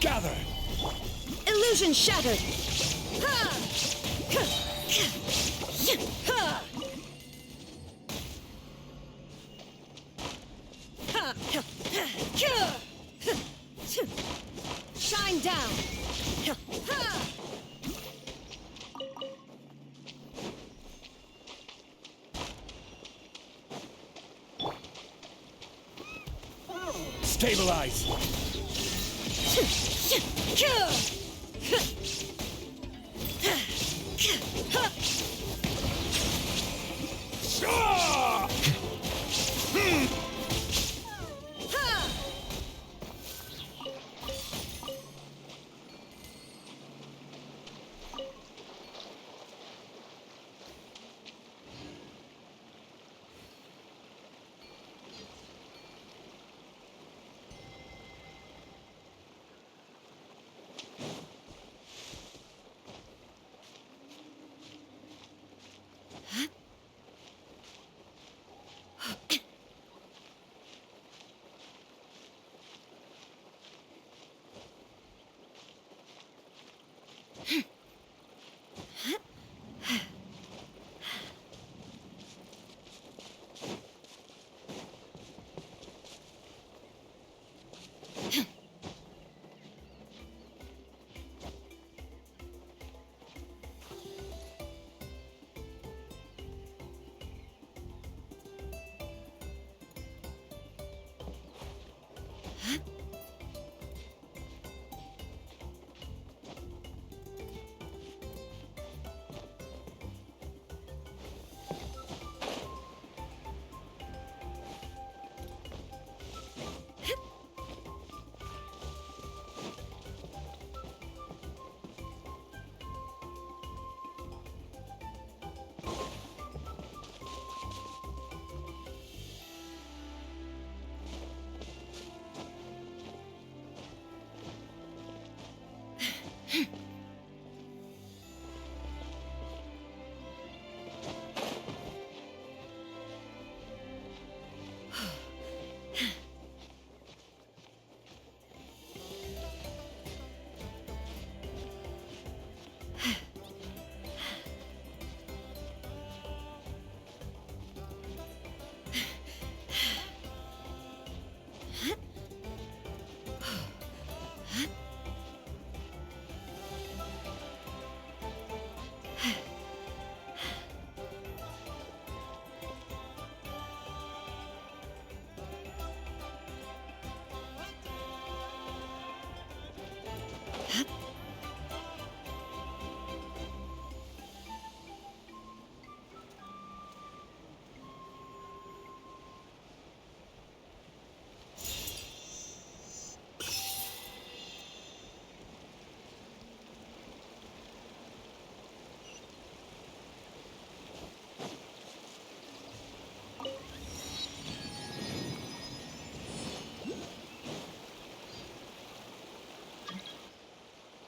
Speaker 7: Gather!
Speaker 13: Illusion shattered! Shine down!
Speaker 7: Stabilize!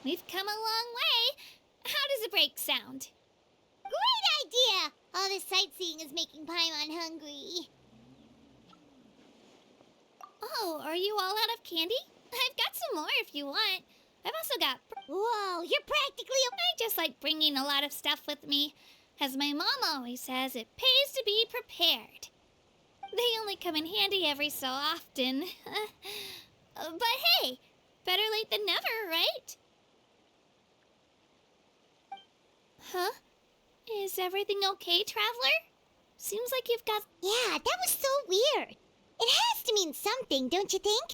Speaker 2: We've come a long way. How does a break sound? Great idea! All this sightseeing is making Paimon hungry. Oh, are you all out of candy? I've got some more if you want. I've also got... Whoa, you're practically... I just like bringing a lot of stuff with me. As my mom always says, it pays to be prepared. They only come in handy every so often. But hey, better late than never, right? Huh? Is everything okay, Traveler? Seems like you've got... Yeah, that was so weird. It has to mean something, don't you think?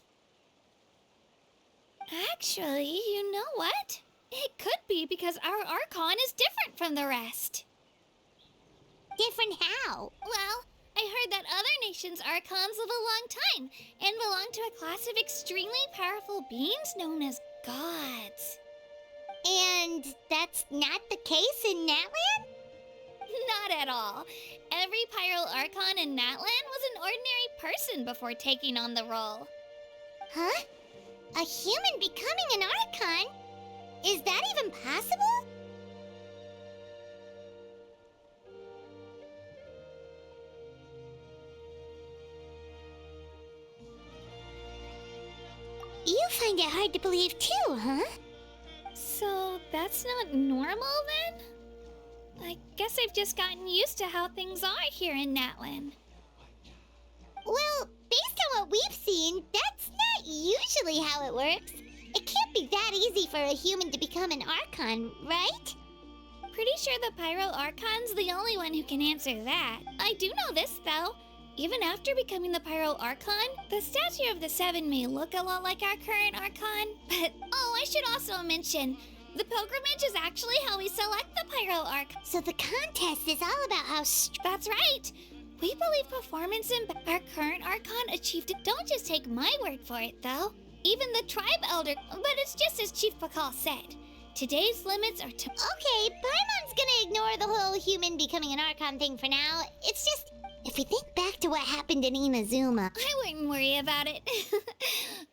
Speaker 2: Actually, you know what? It could be because our Archon is different from the rest. Different how? Well, I heard that other nations' Archons live a long time and belong to a class of extremely powerful beings known as gods. And that's not the case in Natlan? Not at all. Every Pyro Archon in Natlan was an ordinary person before taking on the role. Huh? A human becoming an Archon? Is that even possible? You find it hard to believe too, huh? So that's not normal then? I guess I've just gotten used to how things are here in Natlan. Well, based on what we've seen, that's not usually how it works. It can't be that easy for a human to become an Archon, right? Pretty sure the Pyro Archon's the only one who can answer that. I do know this, though. Even after becoming the Pyro Archon, the statue of the Seven may look a lot like our current Archon, but oh, I should also mention, the pilgrimage is actually how we select the Pyro Archon. So the contest is all about how That's right! We believe performance in our current Archon achieved it. Don't just take my word for it, though. Even the tribe elder, but it's just as Chief Pakal said. Today's limits are to... Okay, Paimon's gonna ignore the whole human becoming an Archon thing for now. It's just... If we think back to what happened in Inazuma... I wouldn't worry about it.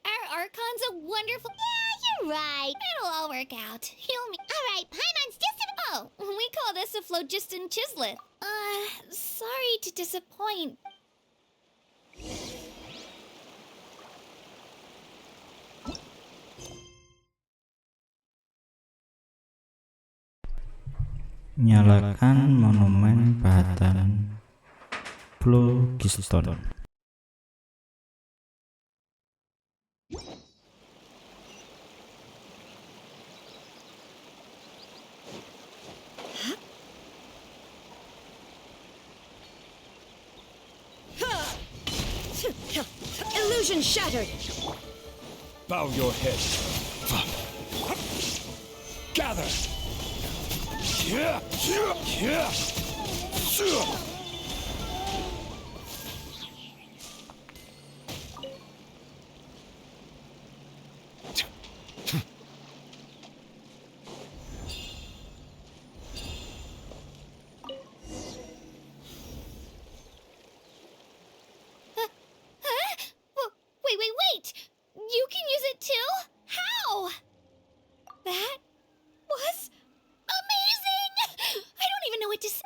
Speaker 2: Our Archon's a wonderful... Yeah, you're right. It'll all work out. He'll meet... Alright, Paimon's just... Oh, we call this a phlogiston chislet. Sorry to disappoint.
Speaker 1: Nyalakan monumen pahatan phlogiston.
Speaker 13: Illusion shattered.
Speaker 7: Bow your head. Gather.
Speaker 2: Wait! You can use it too? How? That was amazing! I don't even know what to say.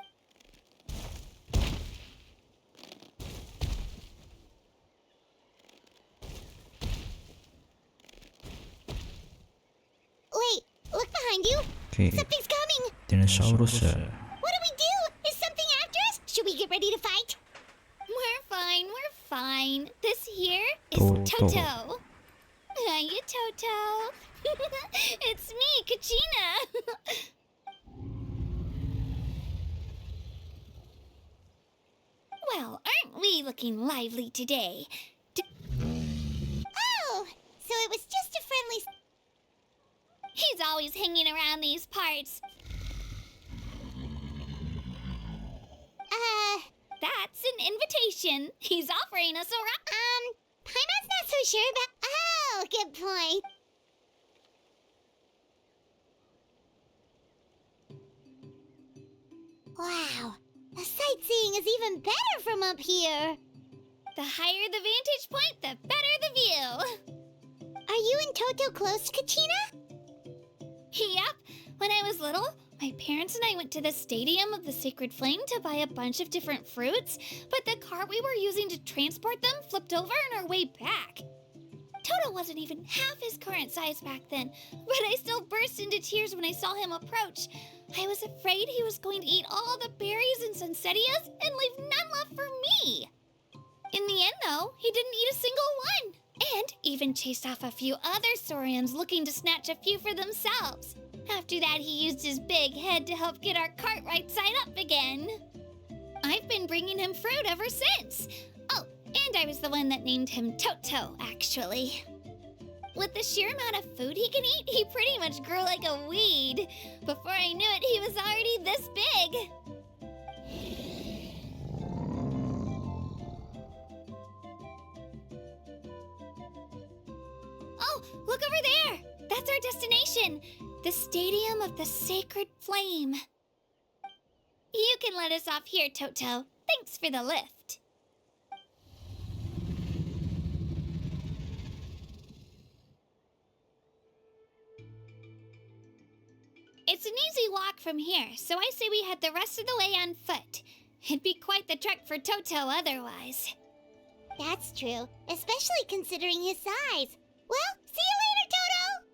Speaker 2: Wait, look behind you.
Speaker 1: Okay.
Speaker 2: Something's coming.
Speaker 1: Dinosaurus.
Speaker 2: What do we do? Is something after us? Should we get ready to fight? We're fine. This here is Toto. Hiya, Toto. It's me, Kachina. Well, aren't we looking lively today? Oh, so it was just a friendly... He's always hanging around these parts. That's an invitation. He's offering us a Paimon's not so sure about... Oh, good point. Wow, the sightseeing is even better from up here. The higher the vantage point, the better the view. Are you and Toto close, Kachina? Yep. When I was little, my parents and I went to the Stadium of the Sacred Flame to buy a bunch of different fruits, but the cart we were using to transport them flipped over on our way back. Toto wasn't even half his current size back then, but I still burst into tears when I saw him approach. I was afraid he was going to eat all the berries and sunsettias and leave none left for me. In the end, though, he didn't eat a single one, and even chased off a few other Saurians looking to snatch a few for themselves. After that, he used his big head to help get our cart right side up again. I've been bringing him fruit ever since. Oh, and I was the one that named him Toto, actually. With the sheer amount of food he can eat, he pretty much grew like a weed. Before I knew it, he was already this big.
Speaker 4: Oh, look over there! That's our destination! The Stadium of the Sacred Flame. You can let us off here, Toto. Thanks for the lift. It's an easy walk from here, so I say we head the rest of the way on foot. It'd be quite the trek for Toto otherwise.
Speaker 2: That's true, especially considering his size. Well, see you later, Toto!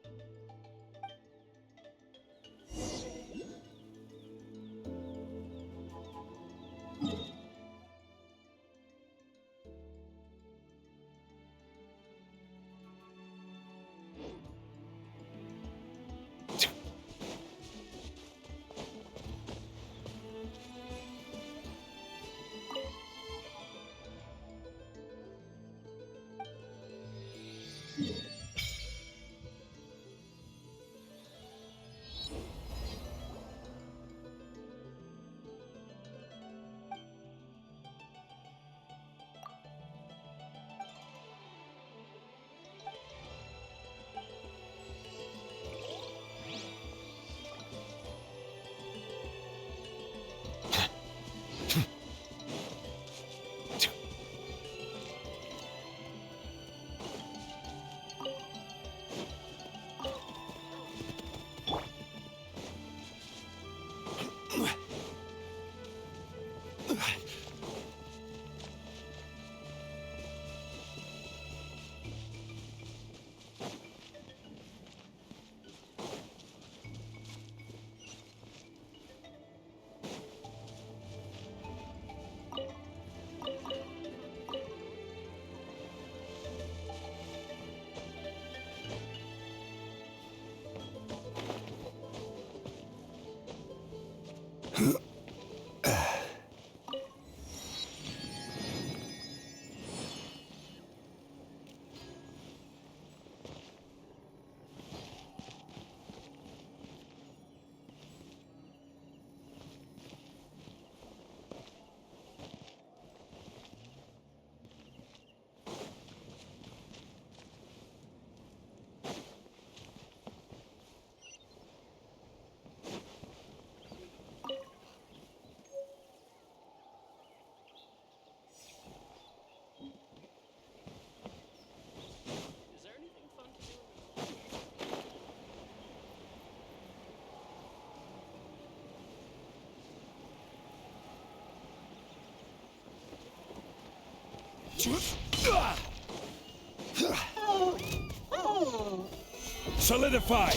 Speaker 7: Solidify!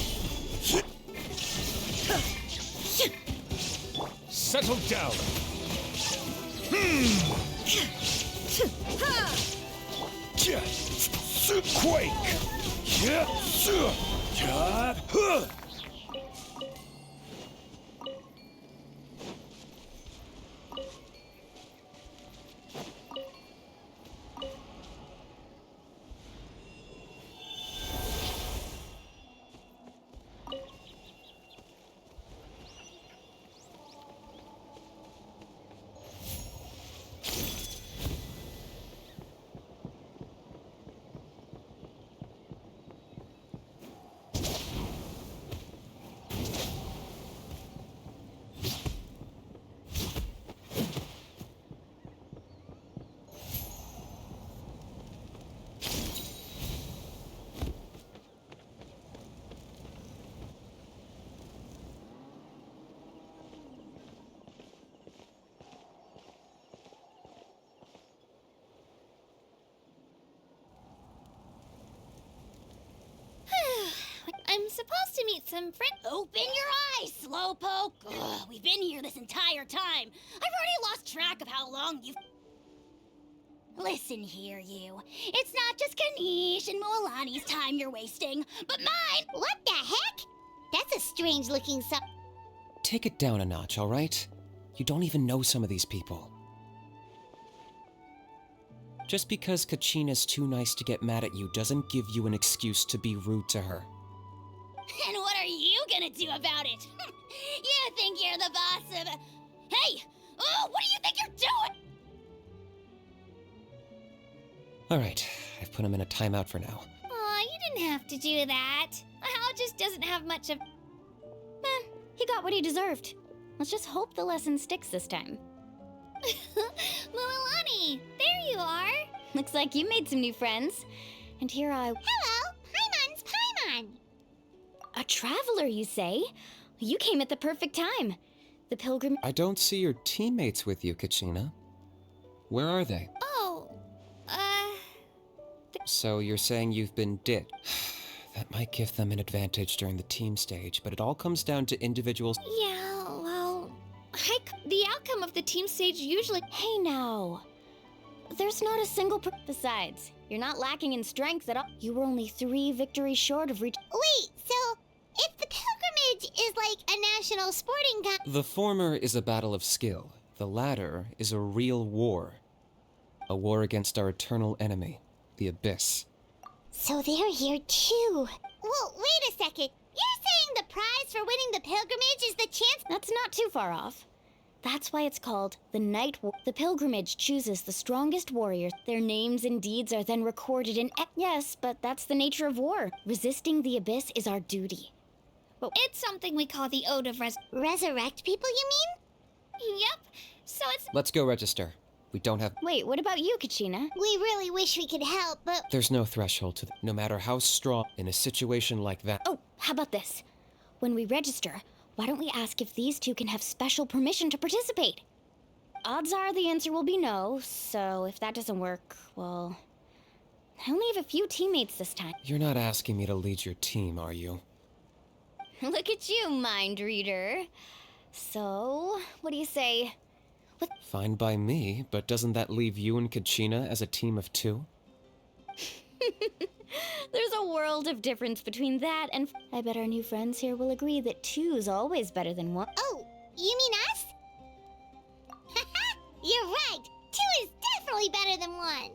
Speaker 7: Settle down! Quake!
Speaker 2: I'm supposed to meet some friends.
Speaker 15: Open your eyes, Slowpoke! Ugh, we've been here this entire time. I've already lost track of how long you've... Listen here, you. It's not just Kanish and Moalani's time you're wasting, but mine!
Speaker 2: What the heck? That's a strange-looking
Speaker 16: Take it down a notch, all right? You don't even know some of these people. Just because Kachina's too nice to get mad at you doesn't give you an excuse to be rude to her.
Speaker 15: And what are you gonna do about it? You think you're the boss of... Hey! Oh, what do you think you're doing?
Speaker 16: All right, I've put him in a timeout for now.
Speaker 2: Aw, you didn't have enough to do that. Hal just doesn't have much of...
Speaker 3: He got what he deserved. Let's just hope the lesson sticks this time.
Speaker 2: Mualani, there you are.
Speaker 3: Looks like you made some new friends. And here I...
Speaker 2: Hello, Paimon's Paimon.
Speaker 3: A traveler, you say? You came at the perfect time. The pilgrim...
Speaker 16: I don't see your teammates with you, Kachina. Where are they?
Speaker 2: Oh,
Speaker 16: So you're saying you've been ditched. That might give them an advantage during the team stage, but it all comes down to individuals.
Speaker 2: yeah, well... the outcome of the team stage usually...
Speaker 3: Hey now. There's not a single Besides, you're not lacking in strength at all. You were only 3 victories short of reach...
Speaker 2: Wait, so if the pilgrimage is like a national sporting
Speaker 16: The former is a battle of skill. The latter is a real war. A war against our eternal enemy, the Abyss.
Speaker 2: So they're here too. Well, wait a second. You're saying the prize for winning the pilgrimage is the chance...
Speaker 3: That's not too far off. That's why it's called the Night War. The pilgrimage chooses the strongest warriors. Their names and deeds are then recorded in... Yes, but that's the nature of war. Resisting the Abyss is our duty.
Speaker 2: But it's something we call the Ode of Resurrect people, you mean? Yep. So it's...
Speaker 16: Let's go register. We don't have...
Speaker 3: Wait, what about you, Kachina?
Speaker 2: We really wish we could help, but...
Speaker 16: There's no threshold to... No matter how strong, in a situation like that...
Speaker 3: Oh, how about this? When we register, why don't we ask if these two can have special permission to participate? Odds are the answer will be no, so if that doesn't work, well... I only have a few teammates this time.
Speaker 16: You're not asking me to lead your team, are you?
Speaker 3: Look at you, mind reader. So, what do you say?
Speaker 16: Fine by me, but doesn't that leave you and Kachina as a team of 2?
Speaker 3: There's a world of difference between that and... I bet our new friends here will agree that 2's always better than 1.
Speaker 2: Oh, you mean us? You're right. 2 is definitely better than 1.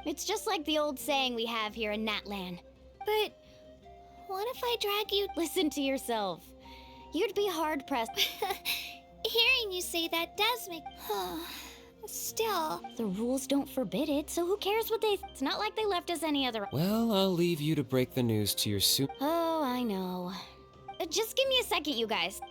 Speaker 3: It's just like the old saying we have here in Natlan.
Speaker 2: But what if I drag you...
Speaker 3: Listen to yourself. You'd be hard-pressed.
Speaker 2: Hearing you say that does make... Still...
Speaker 3: The rules don't forbid it, so who cares what they... It's not like they left us any other...
Speaker 16: Well, I'll leave you to break the news to your suit.
Speaker 3: Oh, I know. Just give me a second, you guys.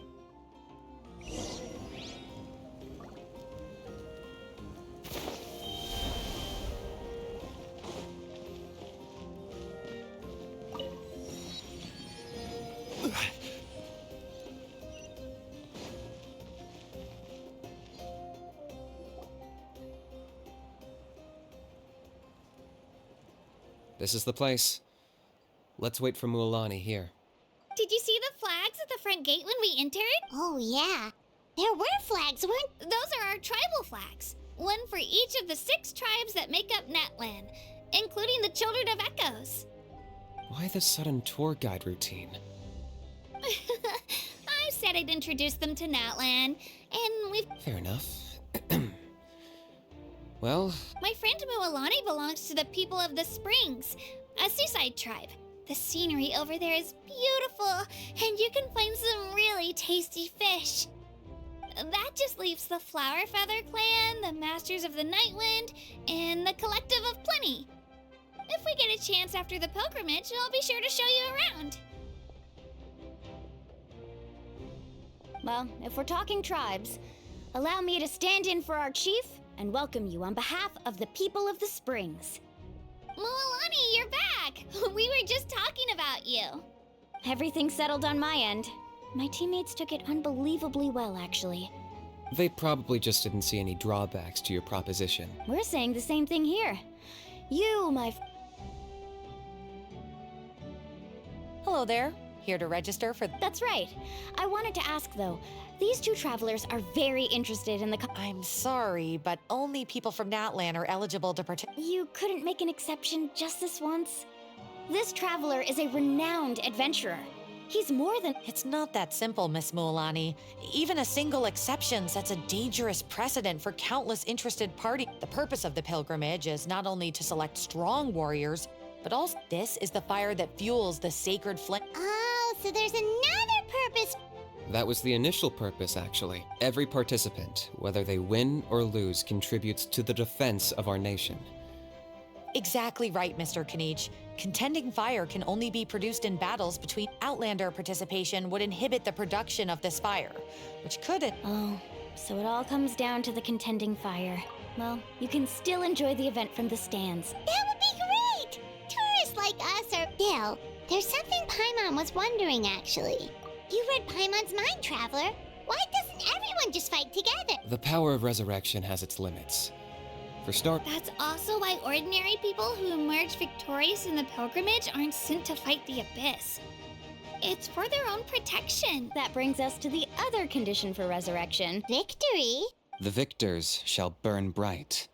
Speaker 16: This is the place. Let's wait for Mualani here.
Speaker 2: Did you see the flags at the front gate when we entered? Oh, yeah. There were flags, weren't... Those are our tribal flags. One for each of the 6 tribes that make up Natlan, including the Children of Echoes.
Speaker 16: Why the sudden tour guide routine?
Speaker 2: I said I'd introduce them to Natlan, and we've...
Speaker 16: Fair enough. Well...
Speaker 2: My friend Mualani belongs to the people of the Springs, a seaside tribe. The scenery over there is beautiful, and you can find some really tasty fish. That just leaves the Flower Feather Clan, the Masters of the Nightwind, and the Collective of Plenty. If we get a chance after the pilgrimage, I'll be sure to show you around.
Speaker 3: Well, if we're talking tribes, allow me to stand in for our chief and welcome you on behalf of the people of the Springs.
Speaker 2: Mualani, you're back! We were just talking about you.
Speaker 3: Everything's settled on my end. My teammates took it unbelievably well, actually.
Speaker 16: They probably just didn't see any drawbacks to your proposition.
Speaker 3: We're saying the same thing here. You, my...
Speaker 13: Hello there. Here to register for...
Speaker 3: That's right. I wanted to ask, though. These 2 travelers are very interested in the...
Speaker 13: I'm sorry, but only people from Natlan are eligible to participate.
Speaker 3: You couldn't make an exception just this once? This traveler is a renowned adventurer. He's more than...
Speaker 13: It's not that simple, Miss Mualani. Even a single exception sets a dangerous precedent for countless interested parties. The purpose of the pilgrimage is not only to select strong warriors, but also this is the fire that fuels the sacred flame.
Speaker 2: Oh, so there's another purpose.
Speaker 16: That was the initial purpose, actually. Every participant, whether they win or lose, contributes to the defense of our nation.
Speaker 13: Exactly right, Mr. Kanich. Contending fire can only be produced in battles between Outlander participation would inhibit the production of this fire, which could...
Speaker 2: Oh, so it all comes down to the contending fire. Well, you can still enjoy the event from the stands. That would be great! Tourists like us are... Bill, there's something Paimon was wondering, actually. You read Paimon's mind, Traveler. Why doesn't everyone just fight together?
Speaker 16: The power of resurrection has its limits. For start...
Speaker 4: That's also why ordinary people who emerge victorious in the pilgrimage aren't sent to fight the Abyss. It's for their own protection.
Speaker 2: That brings us to the other condition for resurrection. Victory?
Speaker 16: The victors shall burn bright,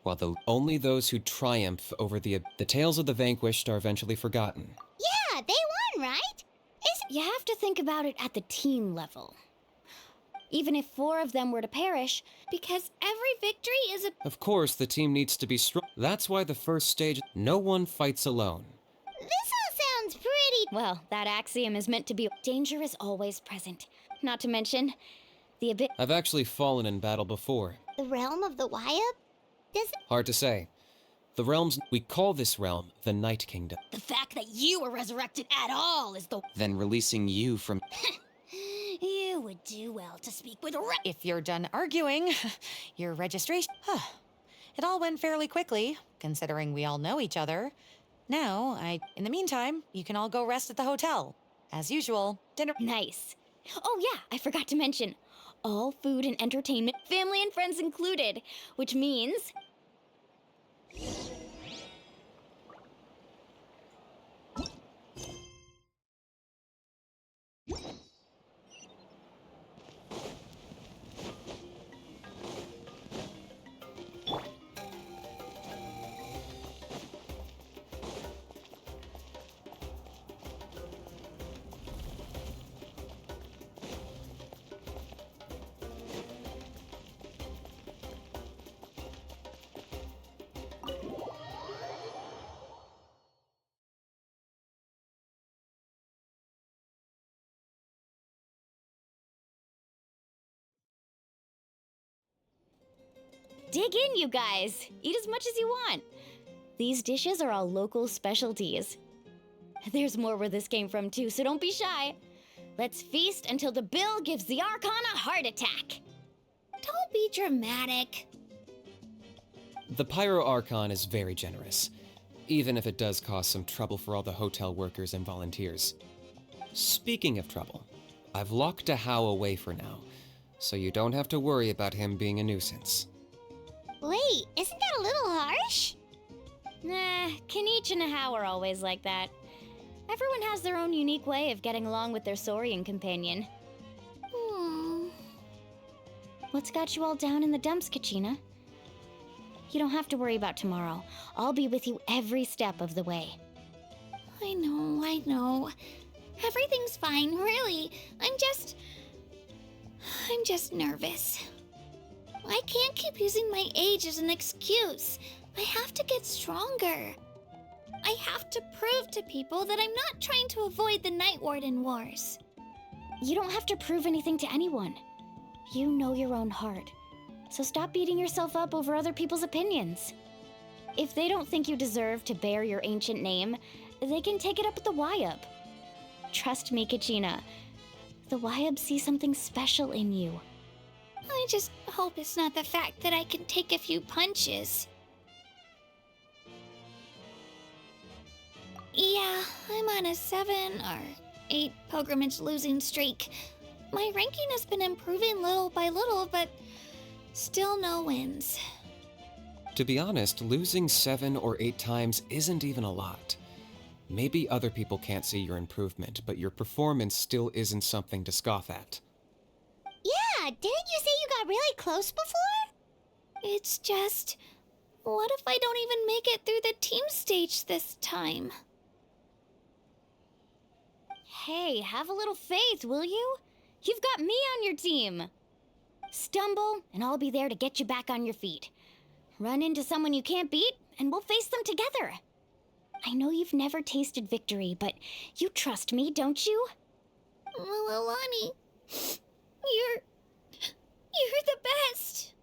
Speaker 16: while only those who triumph over the tales of the vanquished are eventually forgotten.
Speaker 2: Yeah, they won, right? You have to think about it at the team level. Even if 4 of them were to perish,
Speaker 4: because every victory is a...
Speaker 16: Of course, the team needs to be strong. That's why the first stage, no one fights alone.
Speaker 2: This all sounds pretty... Well, that axiom is meant to be... Danger is always present. Not to mention, the Abyss...
Speaker 16: I've actually fallen in battle before.
Speaker 2: The realm of the Wyab?
Speaker 16: Hard to say. The realms... We call this realm the Night Kingdom.
Speaker 15: The fact that you were resurrected at all is the...
Speaker 16: Then releasing you from...
Speaker 15: You would do well to speak with
Speaker 13: If you're done arguing, your registration... It all went fairly quickly, considering we all know each other. Now, in the meantime, you can all go rest at the hotel. As usual, dinner...
Speaker 2: Nice. Oh yeah, I forgot to mention. All food and entertainment, family and friends included. Which means... Dig in, you guys. Eat as much as you want. These dishes are all local specialties. There's more where this came from too, so don't be shy. Let's feast until the bill gives the Archon a heart attack.
Speaker 4: Don't be dramatic.
Speaker 16: The Pyro Archon is very generous, even if it does cause some trouble for all the hotel workers and volunteers. Speaking of trouble, I've locked Ahau away for now, so you don't have to worry about him being a nuisance.
Speaker 2: Wait, isn't that a little harsh? Nah, Kanich and Ahau are always like that. Everyone has their own unique way of getting along with their Saurian companion. What's got you all down in the dumps, Kachina? You don't have to worry about tomorrow. I'll be with you every step of the way.
Speaker 4: I know. Everything's fine, really. I'm just nervous. I can't keep using my age as an excuse. I have to get stronger. I have to prove to people that I'm not trying to avoid the Night Warden Wars.
Speaker 2: You don't have to prove anything to anyone. You know your own heart. So stop beating yourself up over other people's opinions. If they don't think you deserve to bear your ancient name, they can take it up with the Wyab. Trust me, Kachina. The Wyab see something special in you.
Speaker 4: I just hope it's not the fact that I can take a few punches. Yeah, I'm on a 7 or 8 pilgrimage losing streak. My ranking has been improving little by little, but still no wins.
Speaker 16: To be honest, losing 7 or 8 times isn't even a lot. Maybe other people can't see your improvement, but your performance still isn't something to scoff at.
Speaker 2: Yeah, didn't you say you got really close before?
Speaker 4: It's just... what if I don't even make it through the team stage this time?
Speaker 2: Hey, have a little faith, will you? You've got me on your team. Stumble, and I'll be there to get you back on your feet. Run into someone you can't beat, and we'll face them together. I know you've never tasted victory, but you trust me, don't you?
Speaker 4: Alani, you're the best.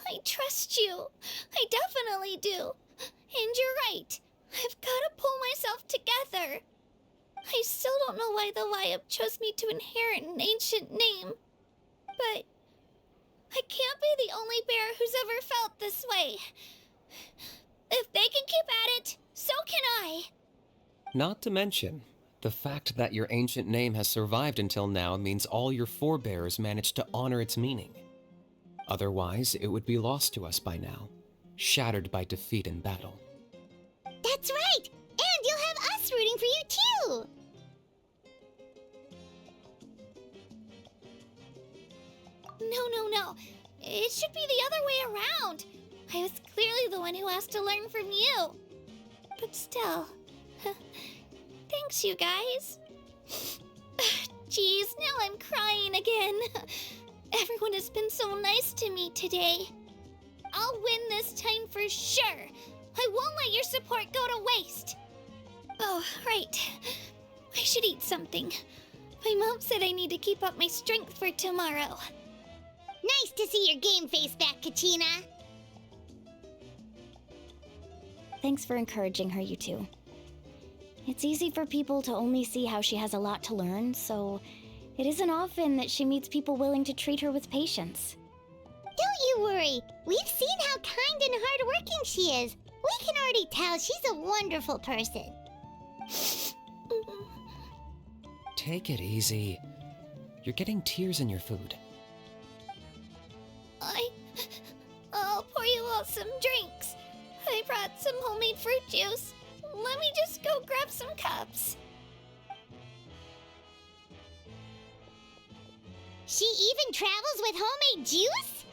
Speaker 4: I trust you. I definitely do. And you're right. I've gotta pull myself together. I still don't know why the Wyup chose me to inherit an ancient name. But I can't be the only bear who's ever felt this way. If they can keep at it, so can I.
Speaker 16: Not to mention, the fact that your ancient name has survived until now means all your forebears managed to honor its meaning. Otherwise, it would be lost to us by now, shattered by defeat in battle.
Speaker 2: That's right! And you'll have us rooting for you too!
Speaker 4: No. It should be the other way around. I was clearly the one who asked to learn from you. But still, thanks, you guys. Geez, now I'm crying again. Everyone has been so nice to me today. I'll win this time for sure. I won't let your support go to waste. Oh, right. I should eat something. My mom said I need to keep up my strength for tomorrow.
Speaker 2: Nice to see your game face back, Kachina.
Speaker 15: Thanks for encouraging her, you two. It's easy for people to only see how she has a lot to learn, so it isn't often that she meets people willing to treat her with patience.
Speaker 2: Don't you worry. We've seen how kind and hardworking she is. We can already tell she's a wonderful person.
Speaker 16: Take it easy. You're getting tears in your food.
Speaker 4: I'll pour you all some drinks. I brought some homemade fruit juice. Let me just go grab some cups.
Speaker 2: She even travels with homemade juice?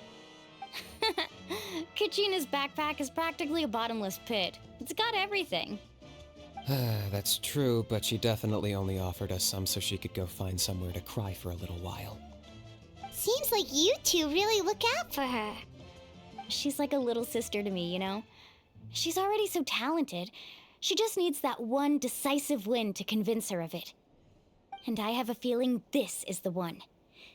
Speaker 15: Kachina's backpack is practically a bottomless pit. It's got everything.
Speaker 16: That's true, but she definitely only offered us some so she could go find somewhere to cry for a little while.
Speaker 2: Seems like you two really look out for her.
Speaker 15: She's like a little sister to me, you know? She's already so talented. She just needs that one decisive win to convince her of it. And I have a feeling this is the one.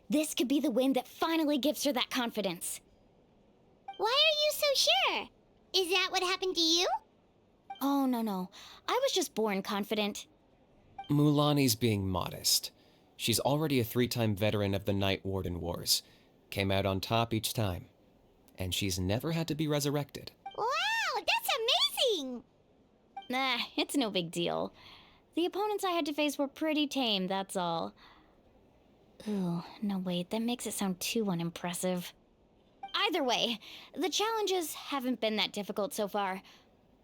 Speaker 15: This could be the win that finally gives her that confidence.
Speaker 2: Why are you so sure? Is that what happened to you?
Speaker 15: Oh, no. I was just born confident.
Speaker 16: Mulani's being modest. She's already a 3-time veteran of the Night Warden Wars. Came out on top each time. And she's never had to be resurrected.
Speaker 2: Wow, that's amazing!
Speaker 15: Nah, it's no big deal. The opponents I had to face were pretty tame, that's all. Ooh, no wait, that makes it sound too unimpressive. Either way, the challenges haven't been that difficult so far.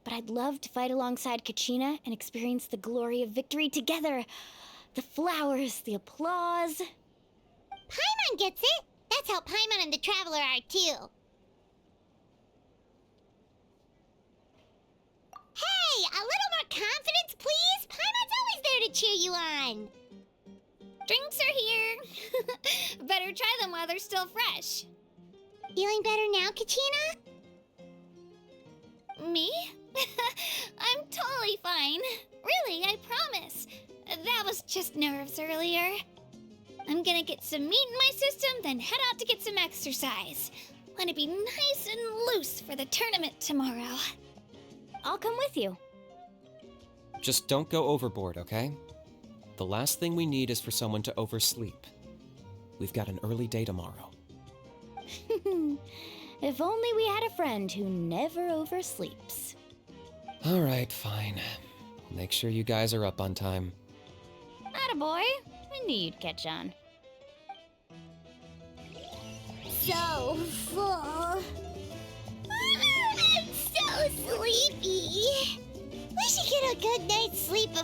Speaker 15: But I'd love to fight alongside Kachina and experience the glory of victory together. The flowers, the applause.
Speaker 2: Paimon gets it! That's how Paimon and the Traveler are too. Hey, a little more confidence, please! Paimon's always there to cheer you on!
Speaker 4: Drinks are here. Better try them while they're still fresh.
Speaker 2: Feeling better now, Kachina?
Speaker 4: Me? I'm totally fine. Really, I promise. That was just nerves earlier. I'm gonna get some meat in my system, then head out to get some exercise. Want to be nice and loose for the tournament tomorrow.
Speaker 15: I'll come with you.
Speaker 16: Just don't go overboard, okay? The last thing we need is for someone to oversleep. We've got an early day tomorrow.
Speaker 15: If only we had a friend who never oversleeps.
Speaker 16: All right, fine. I'll make sure you guys are up on time.
Speaker 15: Attaboy. I knew you'd catch on.
Speaker 2: So full. I'm so sleepy. We should get a good night's sleep